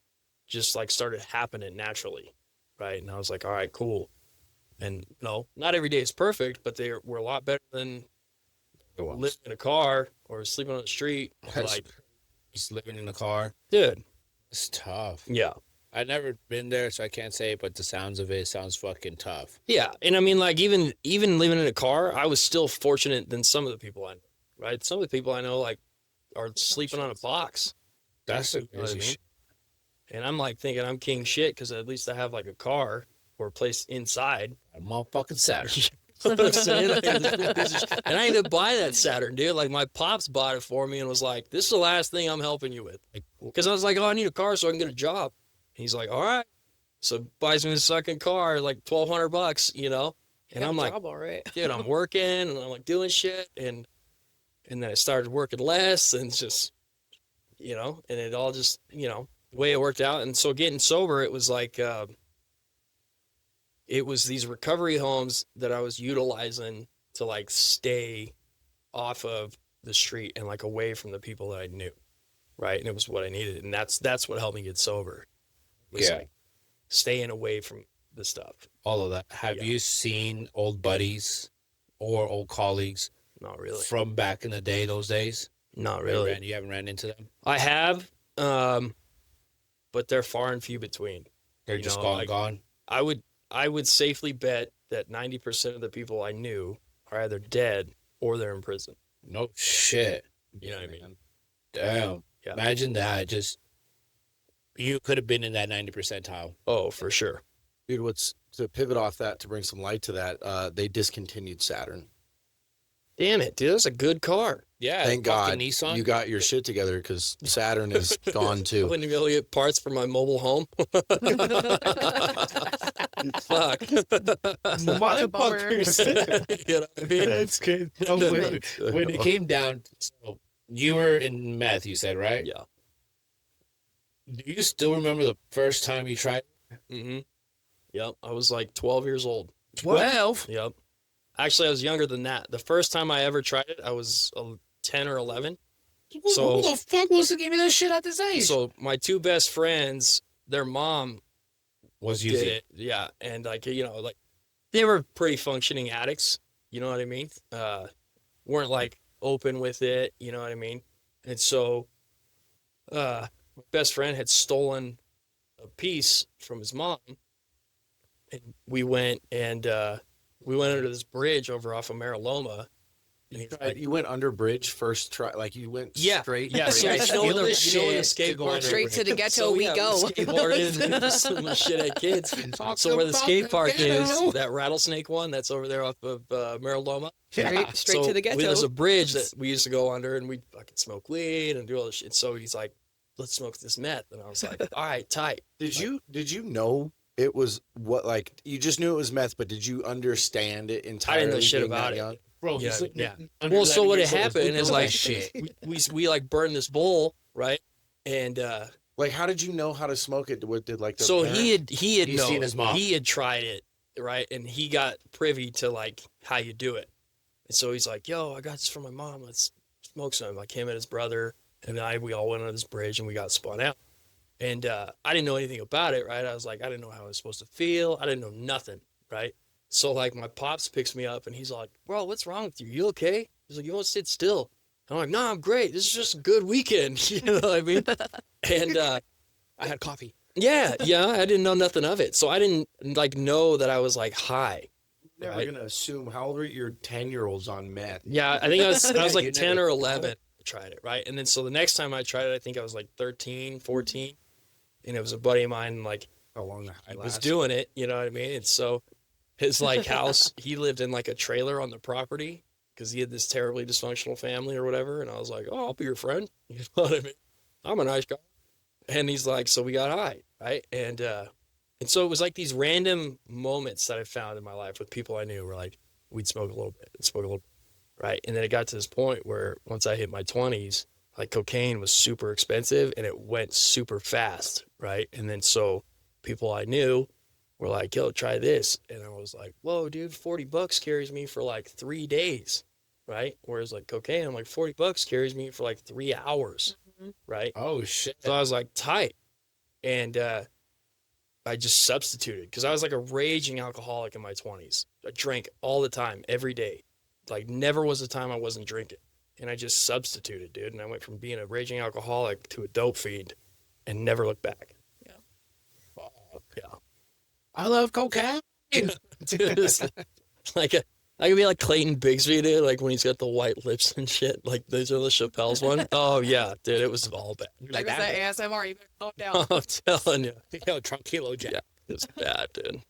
just like started happening naturally, right? And I was like, all right, cool. And not every day is perfect, but they were a lot better than living in a car or sleeping on the street. Like, just living in the car. dude, It's tough. yeah. I've never been there, so I can't say, but the sounds of it sounds fucking tough. Yeah. And I mean, like, even living in a car, I was still fortunate than some of the people I know, right? Some of the people I know, like, are sleeping on a box. That's the You know what I crazy mean? shit. And I'm like thinking I'm king shit because at least I have like a car or a place inside. A motherfucking Saturn. You know what I'm saying? And I didn't buy that Saturn, dude. Like my pops bought it for me and was like, "This is the last thing I'm helping you with." Because I was like, "Oh, I need a car so I can get a job." And he's like, "All right." So buys me a second car, like $1,200, you know. And I'm like, all right. dude, I'm working and I'm like doing shit, and then I started working less, and it's just, and it all just, the way it worked out. And so getting sober, it was like, it was these recovery homes that I was utilizing to like stay off of the street and like away from the people that I knew, right? And it was what I needed, and that's what helped me get sober. Was Yeah. like staying away from the stuff. All of that. Have Yeah. you seen old buddies or old colleagues Not really. from back in the day, those days? Not really. You haven't ran into them? I have, but they're far and few between. They're just gone. I would safely bet that 90% of the people I knew are either dead or they're in prison. No shit. You know what I mean? Damn. Yeah. Imagine that. Just, you could have been in that 90 percentile. Oh, for sure. Dude, what's to pivot off that, to bring some light to that, they discontinued Saturn. Damn it, dude. That's a good car. Yeah. Thank God fucking Nissan. you got your shit together, because Saturn is gone I too. wouldn't be able to get parts for my mobile home. Fuck. Motherfuckers. You know what I mean? That's good. When it came down, so you were in meth, you said, right? Yeah. Do you still remember the first time you tried? Mm-hmm. Yep. I was like 12 years old. 12? Yep. Actually, I was younger than that. The first time I ever tried it, I was 10 or 11. So- who the fuck wants to give me that shit at this age? So my two best friends, their mom was did using it. Yeah. And like, like they were pretty functioning addicts. You know what I mean? Weren't like open with it. You know what I mean? And so, my best friend had stolen a piece from his mom, and we went under this bridge over off of Mariloma. And he's like, You went under bridge first try, like you went yeah, straight. yeah. So Yeah, you know, steal the, this you know, the shit to go skateboard under Straight to the ghetto So, we yeah, go. Skateboarding, some shithead kids. So where the skate park is, that rattlesnake one that's over there off of Mariloma. Straight to the ghetto. There's a bridge that we used to go under, and we'd fucking smoke weed and do all this shit. So he's like, let's smoke this meth. And I was like, all right, tight. Did you know it was what, like, you just knew it was meth, but did you understand it entirely? I didn't know shit being about that it. young? Bro, Yeah, he's yeah. under Well, so 11 what years had old. happened Who is knows like, that shit. we like burned this bowl, right? And Like, how did you know how to smoke it? What did, like, the so parent- he had He's seen his mom. he had tried it, right? And he got privy to like how you do it. And so he's like, yo, I got this from my mom. Let's smoke some. Like him and his brother and we all went on this bridge and we got spun out. And I didn't know anything about it, right? I was like, I didn't know how I was supposed to feel. I didn't know nothing, right? So like my pops picks me up and he's like, bro, what's wrong with you? You okay? He's like, you won't sit still. And I'm like, no, I'm great. This is just a good weekend. You know what I mean? And I had coffee. yeah, I didn't know nothing of it. So I didn't like know that I was like high. Never right? gonna assume how old are your 10-year-olds on meth? Yeah, I think I was like You 10 never- or 11. I tried it, right? And then so the next time I tried it, I think I was like 13, 14. And it was a buddy of mine, like, How long that I was lasts? doing it, you know what I mean? And so his like house, he lived in like a trailer on the property because he had this terribly dysfunctional family or whatever. And I was like, oh, I'll be your friend. You know what I mean? I'm a nice guy. And he's like, so we got high, right? And so it was like these random moments that I found in my life with people I knew were like, we'd smoke a little bit, and smoke a little bit, right? And then it got to this point where once I hit my 20s, I like cocaine was super expensive and it went super fast, right? And then so people I knew were like, yo, try this. And I was like, whoa, dude, $40 carries me for like 3 days, right? Whereas like cocaine, I'm like, $40 carries me for like 3 hours, Mhm. right? Oh shit. So I was like, tight. And I just substituted because I was like a raging alcoholic in my 20s. I drank all the time, every day. Like, never was a time I wasn't drinking. And I just substituted, dude. And I went from being a raging alcoholic to a dope fiend and never looked back. Fuck. Yeah. I love cocaine. Dude, it's like I could be like Clayton Bigsby, dude, like when he's got the white lips and shit. Like, those are the Chappelle's one. Oh, yeah, dude, it was all bad. You Like like was that? that ASMR? You better calm down. I'm telling you. Yo, Tranquilo Jack. Yeah, it's bad, dude.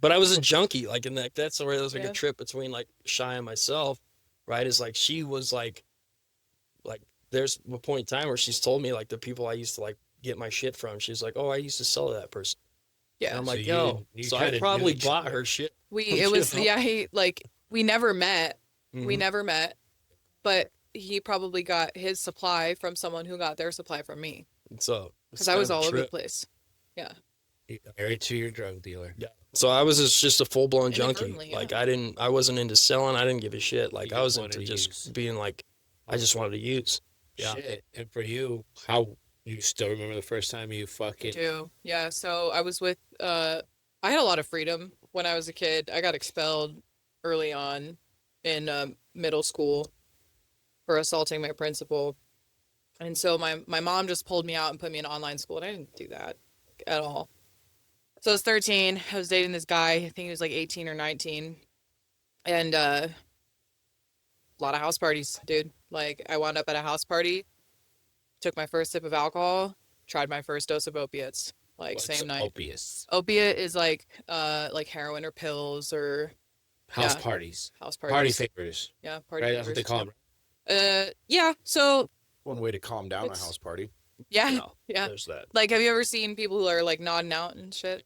But I was a junkie, like, in that's where it was like Yeah. a trip between like Shy and myself, right? Is like she was like there's a point in time where she's told me like the people I used to like get my shit from. She's like, oh, I used to sell to that person. And Yeah. I'm So like, you- yo, you so kinda I knew probably each bought other. her shit. It was, You know? yeah, we never met. We Mhm. never met, but he probably got his supply from someone who got their supply from me. So Because I was all over the place. Yeah. You married to your drug dealer. Yeah. So I was just a full blown junkie. Inadvertently, Like yeah. I wasn't into selling. I didn't give a shit. Like You I was just wanted into to just use. being like, I just wanted to use. Yeah. Shit. And for you, how you still remember the first time you fucking Too. Yeah. So I was with, I had a lot of freedom when I was a kid. I got expelled early on in middle school for assaulting my principal. And so my mom just pulled me out and put me in online school, and I didn't do that at all. So I was 13. I was dating this guy. I think he was like 18 or 19. And a lot of house parties, dude. Like, I wound up at a house party, took my first sip of alcohol, tried my first dose of opiates, like what's same night. opiates? Opiate is like heroin or pills or House Yeah. parties. house Party parties. favors. Yeah, party Right? That's what they favors, call them. yeah. So One way to calm down a It's- house party. yeah, No, yeah. There's that. Like, have you ever seen people who are like nodding out and shit?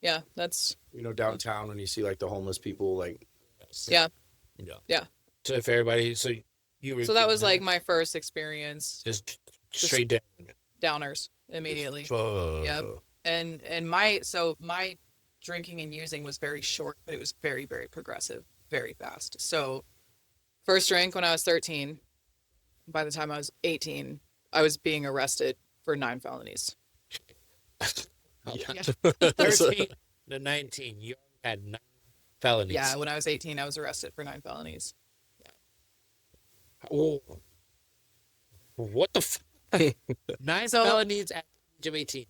Yeah, that's You know, downtown when you see like the homeless people, like yeah. Yeah. So if everybody, so you were So that was like my first experience. just straight down. Downers immediately. Fuck. Yep. And my drinking and using was very short, but it was very, very progressive, very fast. So first drink when I was 13. By the time I was 18, I was being arrested for 9 felonies. Yeah. 13 to 19, you had 9 felonies. Yeah, when I was 18, I was arrested for 9 felonies. Oh, what the fuck? 9 So- felonies at the age of 18.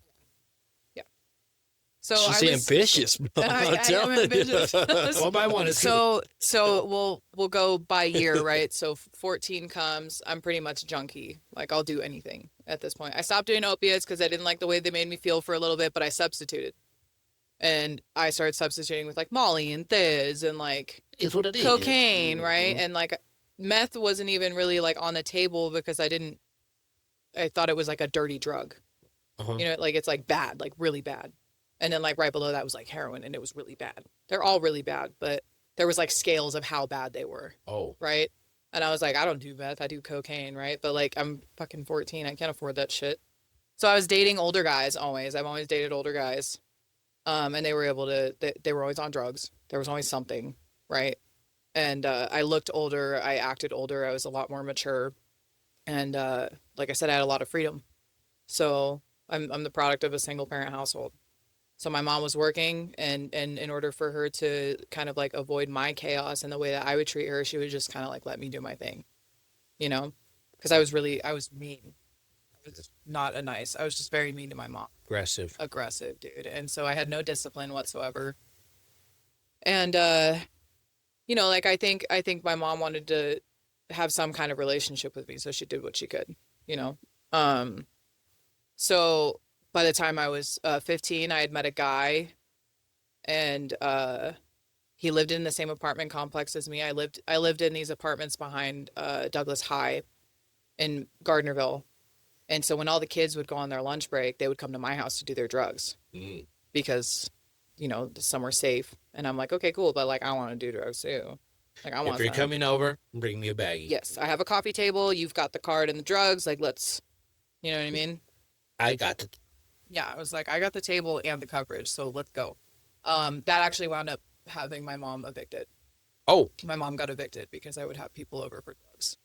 So She's I was ambitious, bro. I I'm am telling you. ambitious. One by one. It's So we'll go by year, right? So 14 comes, I'm pretty much junkie. Like, I'll do anything at this point. I stopped doing opiates because I didn't like the way they made me feel for a little bit, but I substituted. And I started substituting with like Molly and Thiz and like It's what it is. cocaine, Mm-hmm. right? And like meth wasn't even really like on the table because I thought it was like a dirty drug. Uh-huh. You know, like it's like bad, like really bad. And then like right below that was like heroin and it was really bad. They're all really bad, but there was like scales of how bad they were, Oh, right? And I was like, I don't do meth, I do cocaine, right? But like I'm fucking 14, I can't afford that shit. So I was dating older guys always. I've always dated older guys. And they were able to they were always on drugs. There was always something, right? And I looked older, I acted older, I was a lot more mature. And like I said, I had a lot of freedom. So I'm the product of a single parent household. So my mom was working, and in order for her to kind of like avoid my chaos and the way that I would treat her, she would just kind of like let me do my thing, you know, because I was mean. I was not I was just very mean to my mom, aggressive, dude. And so I had no discipline whatsoever. And you know, like I think my mom wanted to have some kind of relationship with me, so she did what she could, you know. So by the time I was 15, I had met a guy, and he lived in the same apartment complex as me. I lived in these apartments behind Douglas High in Gardnerville. And so when all the kids would go on their lunch break, they would come to my house to do their drugs because, you know, some were safe. And I'm like, okay, cool, but like I want to do drugs too. Like, I If want you're some. coming over, bring me a baggie. Yes, I have a coffee table. You've got the card and the drugs. Like, let's, you know what I mean? I got the. Yeah, I was like, I got the table and the coverage, so let's go. That actually wound up having my mom evicted. Oh, My mom got evicted because I would have people over for drugs.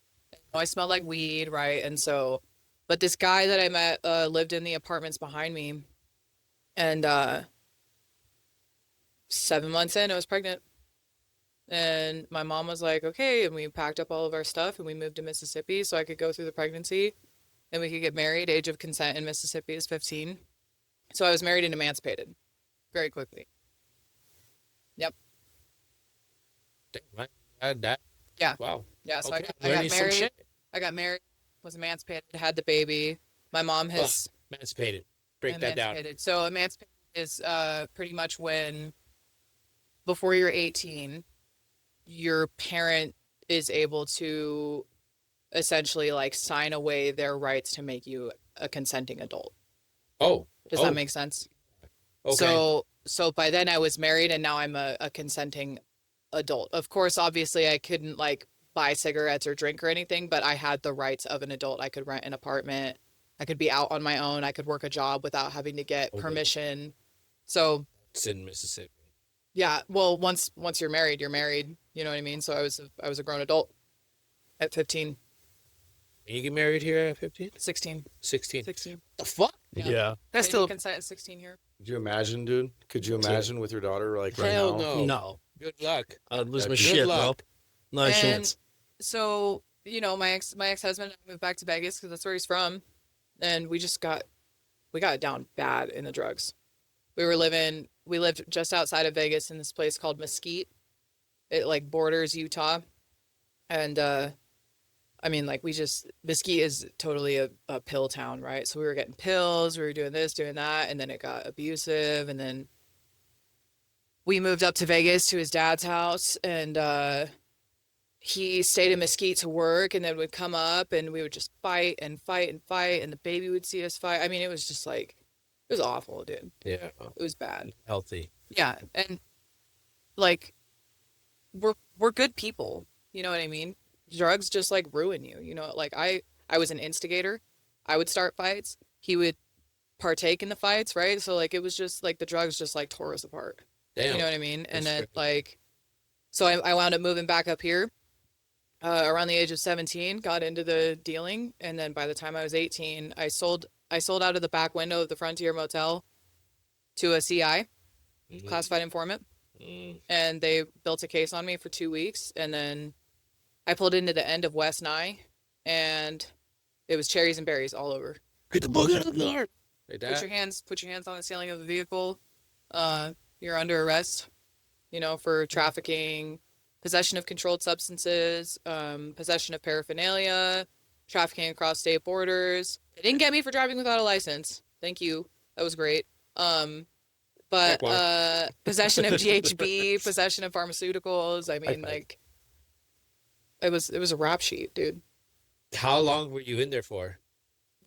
I smelled like weed, right? And so, but this guy that I met lived in the apartments behind me, and 7 months in, I was pregnant. And my mom was like, okay, and we packed up all of our stuff and we moved to Mississippi so I could go through the pregnancy and we could get married. Age of consent in Mississippi is 15. So I was married and emancipated very quickly. Yep. damn, that. Yeah. Wow. Yeah. So Okay, I learning got some married. shit. I got married, was emancipated, had the baby. My mom has Emancipated. Break that down. emancipated. So emancipated is pretty much when before you're 18, your parent is able to essentially like sign away their rights to make you a consenting adult. Oh. Does that make sense? Okay. So by then I was married and now I'm a consenting adult. Of course, obviously I couldn't like buy cigarettes or drink or anything, but I had the rights of an adult. I could rent an apartment. I could be out on my own. I could work a job without having to get Okay. permission. So It's in Mississippi. yeah, well, once you're married, you're married. You know what I mean? So I was a grown adult at 15, And you get married here at 15? 16, 16. 16. The fuck? Yeah. That's Baby still. consent at 16 here. Could you imagine, dude? Could you imagine with your daughter like right Hell now? no. No. Good luck. I'd lose my Good shit, bro. luck. Not a And chance. so, you know, my ex-husband and I moved back to Vegas because that's where he's from, and we got down bad in the drugs. We lived just outside of Vegas in this place called Mesquite. It like borders Utah, and I mean, like Mesquite is totally a pill town, right? So we were getting pills, we were doing this, doing that, and then it got abusive, and then we moved up to Vegas to his dad's house, and he stayed in Mesquite to work and then would come up and we would just fight and fight and fight and the baby would see us fight. I mean, it was just like, it was awful, dude. Yeah. It was bad. Healthy. Yeah. And like, we're good people. You know what I mean? Drugs just like ruin you. You know, like I was an instigator. I would start fights. He would partake in the fights, right? So like, it was just like the drugs just like tore us apart. Damn. You know what I mean? And That's then fair. like, so I wound up moving back up here. Around the age of 17, got into the dealing, and then by the time I was 18, I sold out of the back window of the Frontier Motel to a CI, Mhm. classified informant, Mm. and they built a case on me for 2 weeks, and then I pulled into the end of West Nye, and it was cherries and berries all over. Get the bug out of the car. Like that. Put your hands on the ceiling of the vehicle. You're under arrest, you know, for trafficking, possession of controlled substances, possession of paraphernalia, trafficking across state borders. They didn't get me for driving without a license. Thank you. That was great. But possession of GHB, possession of pharmaceuticals. I mean, like, it was a rap sheet, dude. How long were you in there for?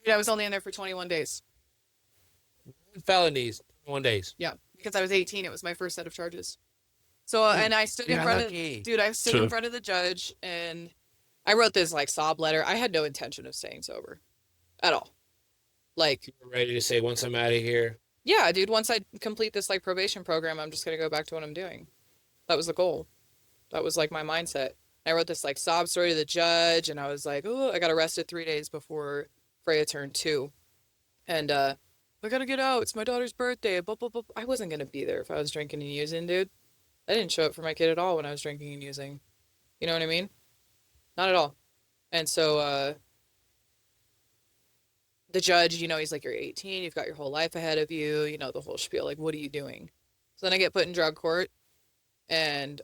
Dude, I was only in there for 21 days. Felonies. 1 days. Yeah, because I was 18. It was my first set of charges. So, and I stood in front of, dude, I stood in front of the judge and I wrote this like sob letter. I had no intention of staying sober at all. Like, You were ready to say, once I'm out of here. yeah, dude, once I complete this like probation program, I'm just going to go back to what I'm doing. That was the goal. That was like my mindset. I wrote this like sob story to the judge and I was like, oh, I got arrested 3 days before Freya turned 2. And, I gotta get out. It's my daughter's birthday. Blah, blah, blah. I wasn't going to be there if I was drinking and using, dude. I didn't show up for my kid at all when I was drinking and using. You know what I mean? Not at all. And so, the judge, you know, he's like, you're 18, you've got your whole life ahead of you, you know, the whole spiel, like, what are you doing? So then I get put in drug court and,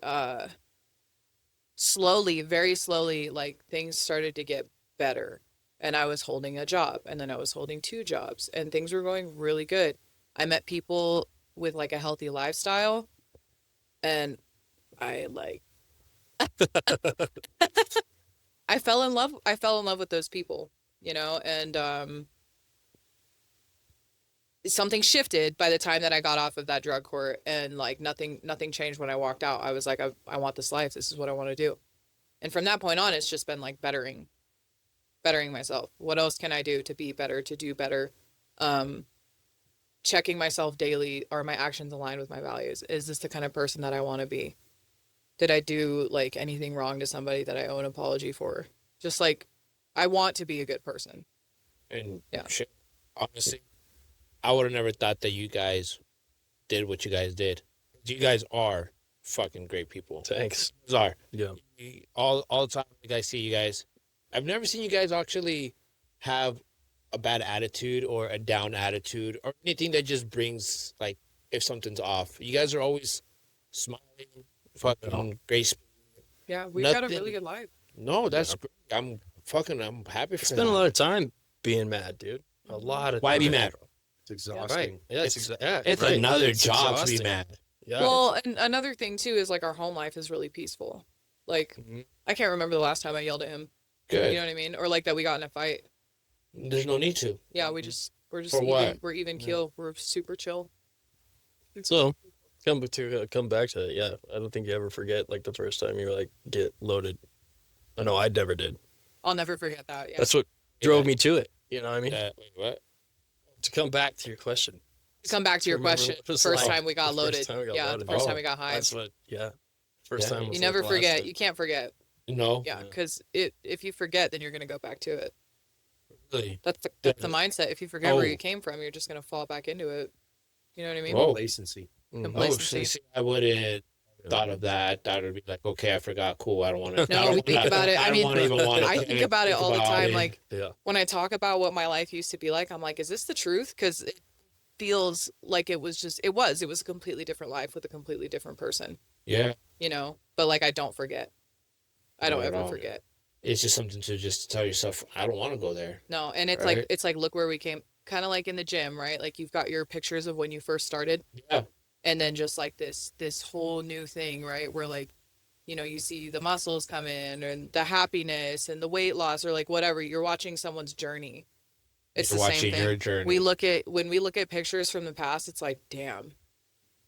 slowly, very slowly, like things started to get better. And I was holding a job and then I was holding 2 jobs and things were going really good. I met people with like a healthy lifestyle and I like I fell in love with those people, you know, and something shifted by the time that I got off of that drug court, and like nothing changed when I walked out. I was like, I want this life. This is what I want to do. And from that point on, it's just been like bettering myself. What else can I do to be better, to do better? Checking myself daily. Are my actions aligned with my values? Is this the kind of person that I want to be? Did I do like anything wrong to somebody that I owe an apology for? Just like, I want to be a good person. And Yeah. shit, honestly, I would have never thought that you guys did what you guys did. You guys are fucking great people. Thanks. You guys are. Yeah. All the time you guys see you guys. I've never seen you guys actually have a bad attitude or a down attitude or anything that just brings, like, if something's off. You guys are always smiling, fucking great. Yeah, we've got a Nothing- really good life. No, that's great. I'm happy for Spend that. a lot of time being mad, dude. A lot of Why time. be mad? It's exhausting. Right. Yeah, It's right. another It's job to be exhausting. mad. Yeah. Well, and another thing too is like our home life is really peaceful. Like, Mhm. I can't remember the last time I yelled at him. Good. You know what I mean? Or like that we got in a fight. There's no need to. Yeah, we're just For even, what? we're even keel. We're super chill. So come back to it. Yeah, I don't think you ever forget like the first time you were like get loaded. I know I never did. I'll never forget that. Yeah. That's what drove me to it. You know what I mean? Wait, what? To come back to your question. To come back to your Remember question. what it was First like time we got the first loaded. time we got Yeah, loaded. the first Oh, time we got high. That's what. Yeah. First Yeah. time. Was You like never the last forget. time. You can't forget. No. Yeah, Yeah. because if you forget, then you're gonna go back to it. Really? That's the mindset. If you forget where Oh. you came from, you're just gonna fall back into it. You know what I mean? Whoa. Complacency. Mhm. Oh, Complacency. see, I wouldn't thought of that. That would be like, okay, I forgot. Cool. I don't want to. No, we think about it. I mean, I think about it all the time. It. Like Yeah. when I talk about what my life used to be like, I'm like, is this the truth? Because it feels like it was a completely different life with a completely different person. Yeah, You know, but like I don't forget. I don't Not at ever all. forget. it's just something to just tell yourself, I don't want to go there. No, and it's Right. like look where we came. Kind of like in the gym, right? Like you've got your pictures of when you first started. Yeah. And then just like this whole new thing, right? Where like, you know, you see the muscles come in and the happiness and the weight loss or like whatever. You're watching someone's journey. It's You're the watching same thing. your journey. When we look at pictures from the past, it's like, damn,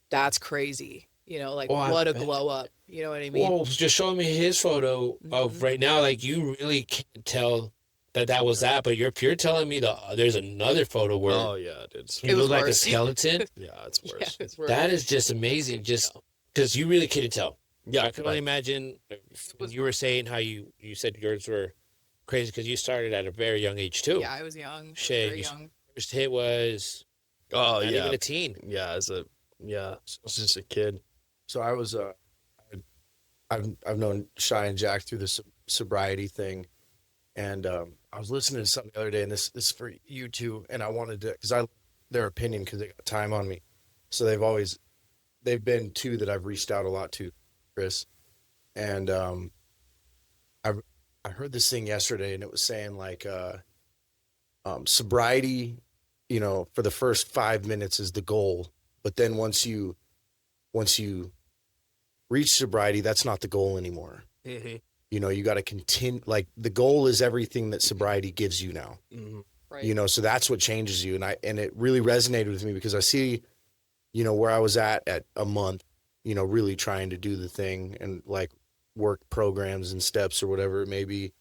that's crazy. You know, like Oh, I what a bet. glow up. You know what I mean? Well, just showing me his photo of Mhm. right now, like you really can't tell that was that, but you're telling me there's another photo where Oh yeah, dude. It's, you It was look like a worse. skeleton. yeah, it's Yeah, worse. it's worse. That is just amazing. Just because you really couldn't tell. Yeah, I can only imagine when you were saying how you said yours were crazy because you started at a very young age too. Yeah, I was young. Shit, Very you- young. First hit was Oh not yeah, even a teen. yeah. I was just a kid. So I was I've known Shy and Jack through the sobriety thing, and I was listening to something the other day, and this is for you too, and I wanted to because I their opinion because they got time on me, so they've been two that I've reached out a lot to, Chris, and I heard this thing yesterday, and it was saying like sobriety, you know, for the first 5 minutes is the goal, but then once you reach sobriety, that's not the goal anymore. Mm-hmm. You know, you got to continue. Like the goal is everything that sobriety gives you now. Mm-hmm. Right. You know, so that's what changes you. And it really resonated with me because I see, you know, where I was at a month, you know, really trying to do the thing and like work programs and steps or whatever it may be.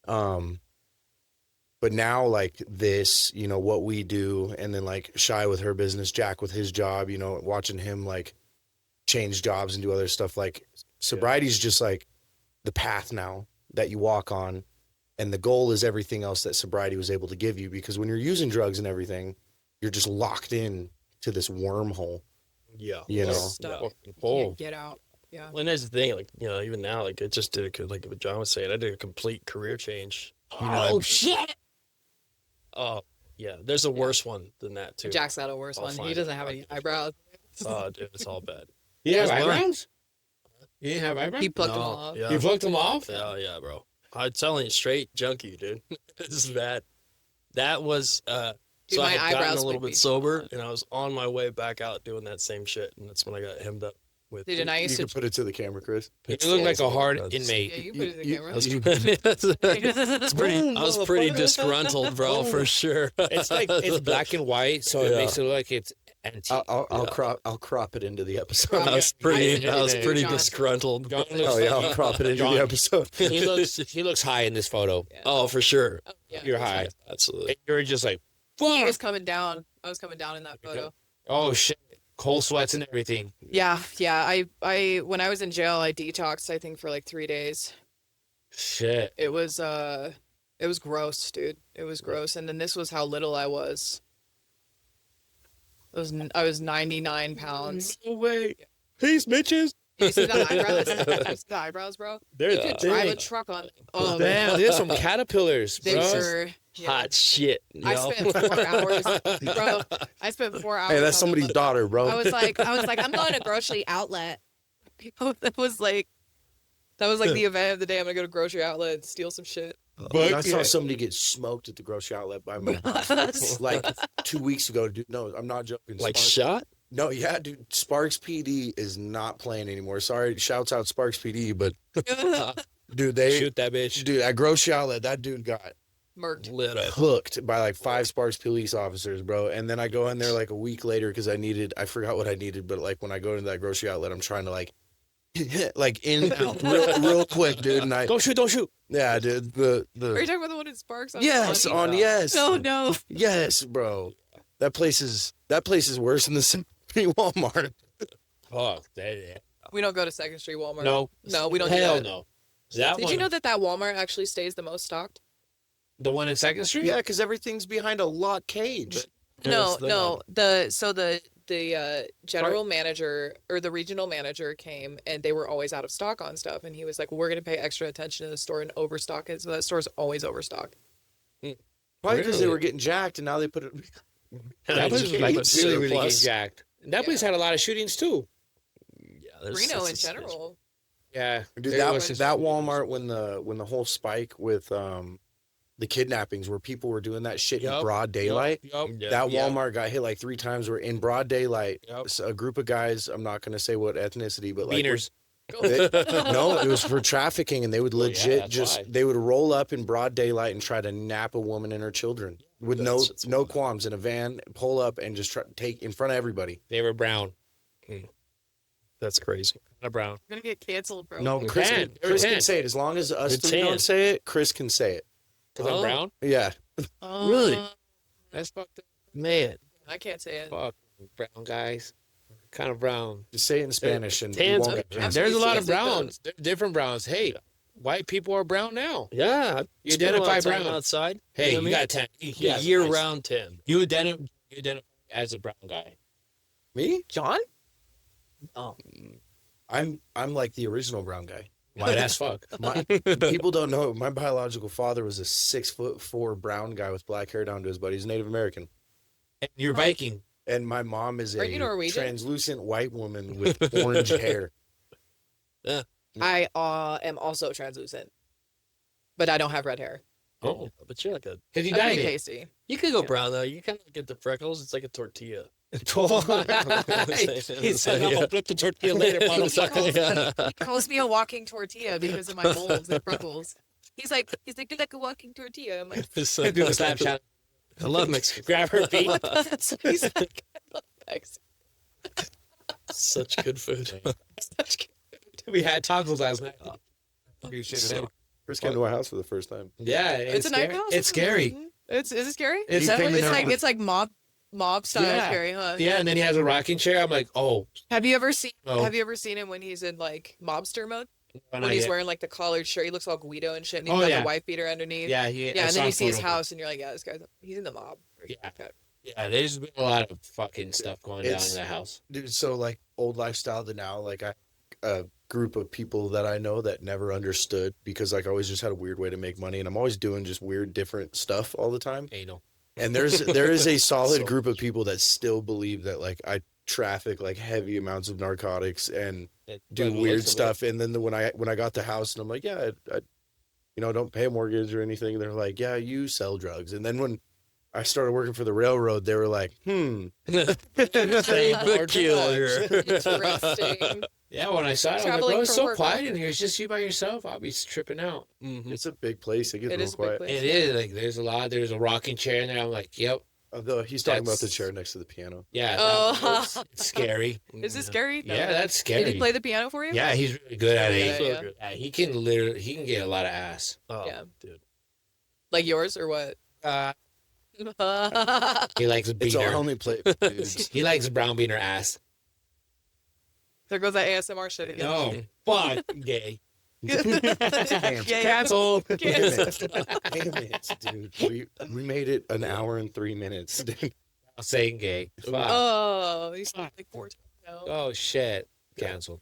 But now like this, you know, what we do, and then like Shy with her business, Jack with his job, you know, watching him like change jobs and do other stuff. Like sobriety is just like the path now that you walk on, and the goal is everything else that sobriety was able to give you, because when you're using drugs and everything, you're just locked in to this wormhole, Yeah. you know. Stuck. Yeah. Can't get out. Yeah. Well, and that's the thing, like, you know, even now, like, I just did, like what John was saying, I did a complete career change. You know, Oh shit! Oh, yeah, there's a worse one than that, too. Jack's got a worse I'll one. He find doesn't it. have any eyebrows. Oh, dude, it's all bad. You have That's mine. eyebrows? You didn't have eyebrows? He plucked them No, all off. Yeah. You plucked them off? Yeah, bro. I'm telling you, straight junkie, dude. This is bad. That was, Dude, so I my had gotten eyebrows a little would bit be sober, gone. and I was on my way back out doing that same shit, and that's when I got hemmed up. with Dude, and I You used can to. put it to the camera, Chris. You look like a hard That's- inmate. Yeah, you can put it in the You- camera. I was pretty disgruntled, bro, for sure. It's like it's black and white, so it Yeah. makes it look like it's antique. I'll crop it into the episode. I was pretty Yeah. John. disgruntled. John Oh looks yeah, I'll crop it into John. the episode. he looks high in this photo. Oh, for sure. Yeah. You're high. Absolutely. And you're just like, I fuck. was coming down. I was coming down in that photo. Oh shit, cold sweats and everything. Yeah, yeah. I when I was in jail, I detoxed. I think for like 3 days. Shit. It was gross, dude. It was gross. And then this was how little I was. I was 99 pounds. No way. Peace, bitches. You see the eyebrows? You see the eyebrows, bro? They're You could drive a truck on. Oh, Damn, these are some caterpillars, they bro. were. Yeah. Hot shit. I spent 4 hours, bro. I spent 4 hours. Hey, that's on somebody's the- daughter, bro. I was like, I'm going to grocery outlet. That was like the event of the day. I'm gonna go to grocery outlet and steal some shit. Dude, I saw somebody get smoked at the grocery outlet by my like 2 weeks ago. Dude, no, I'm not joking. Like Sparks- shot? No, yeah, dude. Sparks PD is not playing anymore. Sorry, shouts out Sparks PD, but dude, Shoot that bitch. dude, at grocery outlet, that dude got Murked. Lit up. hooked by like 5 Sparks police officers, bro. And then I go in there like a week later because I forgot what I needed, but like when I go into that grocery outlet, I'm trying to like like in and out real quick, dude. And I Don't shoot. yeah, dude. Are you talking about the one in Sparks? Yes, on yes. No. Yes, bro. That place is worse than the Second Street Walmart. Fuck that. We don't go to Second Street Walmart. No, we don't. do Hell that. no. That Did one, you know that Walmart actually stays the most stocked? the one in Second Street? Yeah, because everything's behind a lock cage. No. Yes, The general manager or the regional manager came and they were always out of stock on stuff, and he was like, "We're gonna pay extra attention to the store and overstock it." So that store's always overstocked. Probably because they Really? were getting jacked, and now they put it. That place was Like like a really getting surplus. jacked. That place had a lot of shootings too. Yeah, there's Reno such in a general. Yeah. Dude, It that was just- that Walmart when the whole spike with the kidnappings where people were doing that shit in Yup, broad daylight. Yup. Yeah. That Yeah. Walmart got hit like 3 times. Where in broad daylight, Yup. a group of guys. I'm not gonna say what ethnicity, but like Beaners. no, it was for trafficking, and they would Well, yeah, legit that's just why. they would roll up in broad daylight and try to nap a woman and her children with no That's just no wild. qualms in a van, pull up and just try take in front of everybody. They were brown. That's crazy. Not brown. You're gonna get canceled, bro. No, They're Chris, tan. They're Chris can tan. say it as long as us They're 3 tan. don't say it. Chris can say it. Because I'm Oh. brown? Yeah, Oh, Really? That's fucked up. Man. I can't say it. Fuck. Brown guys. Kind of brown. just say it in Spanish and Tans- you won't get I'm canceled. There's a lot of Absolutely. browns. There's different browns. Hey, white people are brown now. Yeah. You spent a lot identify of time brown. outside. Hey, know what you I mean? got 10. Yeah, year-round 10. You identify as a brown guy. Me? John? I'm like the original brown guy. White as fuck. My, people don't know my biological father was a 6'4" brown guy with black hair down to his butt. He's Native American, And you're Viking. and my mom is Are a you Norwegian? translucent white woman with orange hair. I am also translucent, but I don't have red hair. Oh, but you're like a. Because you I'm dyed pretty it. tasty. You could go brown though. You kind of get the freckles. It's like a tortilla. He said, I'm going to flip the tortilla later, motherfucker. Yeah. He calls me a walking tortilla because of my moles and freckles. He's like, you're like a walking tortilla. I'm like, Do a Snapchat. I love Mexican. Grab her feet. so he's like, thanks. Such good food. We had tacos last night. Chris came to our house for the first time. Yeah, It's a night scary. house. It's scary. Mhm. Is it scary? It's He came in definitely there- It's like mob style Yeah. scary, huh? Yeah, and then he has a rocking chair. I'm like, oh. Have you ever seen No. Have you ever seen him when he's in like mobster mode? When When I he's get- wearing like the collared shirt, he looks all Guido and shit, and he's Oh, got yeah. the wife beater underneath. Yeah, Yeah, and then you see his house, and you're like, yeah, this guy's he's in the mob. Yeah. Yeah, there's been a lot of fucking stuff going down It's- in the house. Dude, so like old lifestyle to now, like a group of people that I know that never understood because like I always just had a weird way to make money, and I'm always doing just weird different stuff all the time. Anal. And there is a solid So- group of people that still believe that like I traffic like heavy amounts of narcotics and do weird stuff. And then when I got the house and I'm like, yeah, I don't pay a mortgage or anything. They're like, yeah, you sell drugs. And then when I started working for the railroad, they were like, Peculiar. Interesting. Yeah, when I saw it, I was like, Traveling bro, it's for so work. quiet in here. It's just you by yourself. I'll be tripping out. it's a big place. It gets It real is a big quiet. place. It is like there's a rocking chair in there. I'm like, yep, Although he's talking about the That's- chair next to the piano. yeah. Oh. It's scary. Is it scary? No. Yeah, that's scary. Did he play the piano for you? Yeah, he's really good at Yeah, it. So yeah. good. Yeah, he can get a lot of ass. Oh, Yeah. dude. Like yours or what? He likes It's beating all her. only play for dudes. He likes brown beating her ass. There goes that ASMR shit again. No, fuck, gay. Yeah. Cancel. Damn it, dude. We made it an hour and 3 minutes. I'm saying gay. Fuck. Oh, he's like 4 times now. Oh shit. Canceled.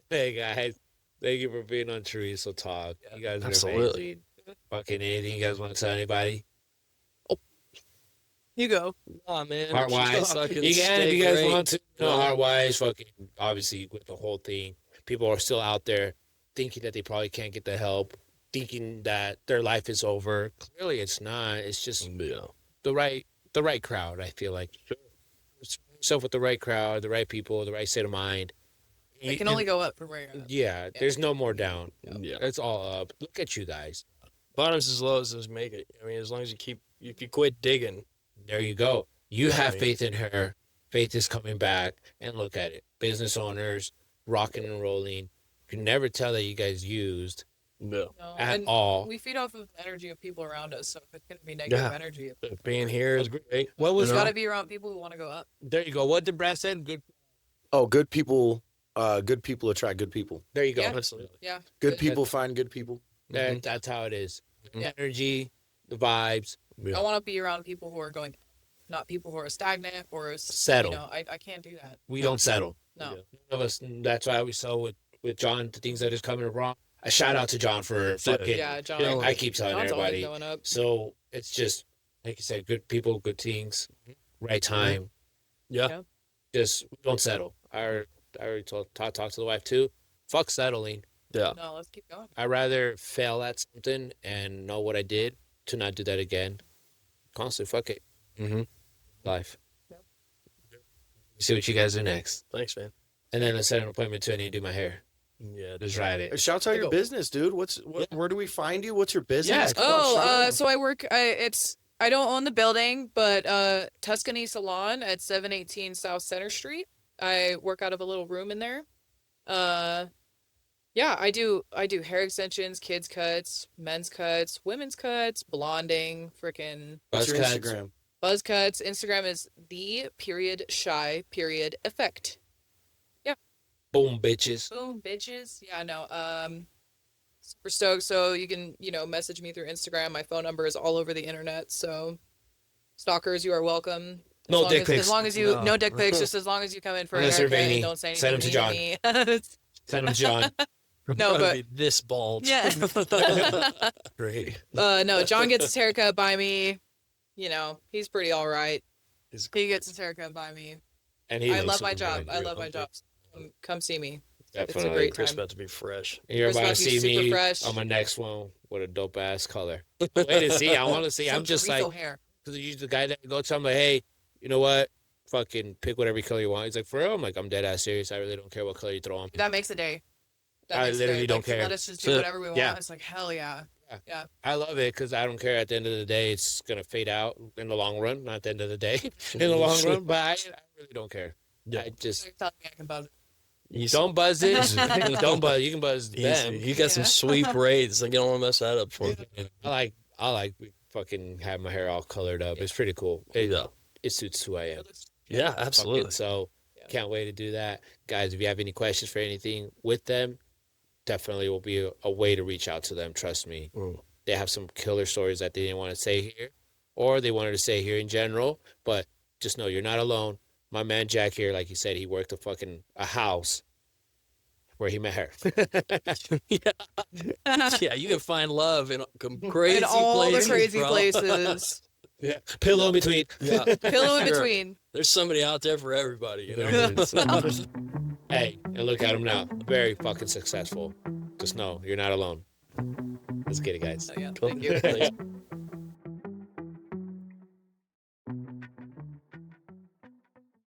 Hey guys, thank you for being on Chorizo Talk. You guys are Absolutely. amazing. Fucking anything you guys want to tell anybody? You go. Nah, man. Heart wise, Fucking you can if stay you guys great. want to. No, Yeah. heart wise, fucking obviously with the whole thing, people are still out there thinking that they probably can't get the help, thinking that their life is over. Clearly, it's not. It's just Yeah. the right crowd. I feel like surround yourself with the right crowd, the right people, the right state of mind. It can only go up from where you're at. Yeah, there's no more down. Yeah. It's all up. Look at you guys. Bottom's as low as just make it. I mean, as long as if you quit digging. There you go. You have Right. faith in her. Faith is coming back, and look at it. Business owners, rocking and rolling. You can never tell that you guys used No. No. at And all. we feed off of the energy of people around us, so if it's going to be negative Yeah. energy, Being here is great. What was You it's know? got to be around people who want to go up. There you go. What did Brad say? Good. Oh, good people attract good people. There you go. Yeah. Absolutely. Yeah. Good people find good people. That's how it is. Mhm. Energy, the vibes. I want to be around people who are going, not people who are stagnant or Settle. You know, I can't do that. We don't settle. No. Yeah. None of us. That's why we saw with John the things that is coming wrong. A shout out to John for fucking. Yeah, John. Yeah, I keep telling John's always everybody. going up. So it's just like you said, good people, good things, right time. Yeah. Yeah. Just don't settle. I already talked to the wife too. Fuck settling. Yeah. No, let's keep going. I'd rather fail at something and know what I did to not do that again. Constantly, fuck it. Mm-hmm. Life. Yep. See what you guys do next. Thanks, man. And then let's set an appointment too. I need to do my hair. Yeah. Just ride it. Shouts out your Go. business, dude. Where do we find you? What's your business? Yeah. Come on, shout out. So I work. I don't own the building, but Tuscany Salon at 718 South Center Street. I work out of a little room in there. Yeah, I do hair extensions, kids cuts, men's cuts, women's cuts, blonding, freaking What's your Buzz cuts. Instagram? buzz cuts. Instagram is the_shy_effect. Boom, bitches. Boom, bitches. Yeah, no. Super stoked. So you can, message me through Instagram. My phone number is all over the internet. So stalkers, you are welcome. No dick pics. As long as you, No. no dick pics. Just as long as you come in for a Unless they're haircut veiny. and don't say anything. Send 'em to John. mean me. Send them to John. No, but- Be this bald. Yeah. Great. No, John gets his haircut by me. He's pretty all right. He's- He gets his haircut by me. And he I looks love my super job. good. I love my job. Come see me. Definitely. great Chris time. about to be fresh. And you're Chris about to about to be see super me fresh. on my next one with a dope ass color. Wait to see. I want to see. I'm just like, Chorizo hair. because he's the guy that I go to. I'm like, hey, you know what? Fucking pick whatever color you want. He's like, for real? I'm like, I'm dead ass serious. I really don't care what color you throw on me. That makes a day. That I makes a literally day. don't Like, care. Let us just do So- whatever we want. yeah. It's like, hell yeah. I love it because I don't care. At the end of the day, it's gonna fade out in the long run. Not at the end of the day, in the long run. But I really don't care. Yeah. I just You're telling me I can buzz it. He's, don't buzz it. Don't buzz. You can buzz them. you got some Yeah. sweet braids. Like, you don't want to mess that up for me. I like fucking have my hair all colored up. It's pretty cool. It suits who I am. Yeah, Fucking, absolutely. so can't wait to do that, guys. If you have any questions for anything with them, definitely will be a way to reach out to them. Trust me. Mm. They have some killer stories that they didn't want to say here, or they wanted to say here in general. But just know you're not alone. My man Jack here, like he said, he worked a house where he met her. Yeah, you can find love in crazy In all places. the crazy bro. places. Yeah, pillow in between. Yeah. Pillow in Sure. between. There's somebody out there for everybody, you know? Hey, and look at him now. Very fucking successful. Just know you're not alone. Let's get it, guys. Oh, yeah. Cool. Thank you. Thanks.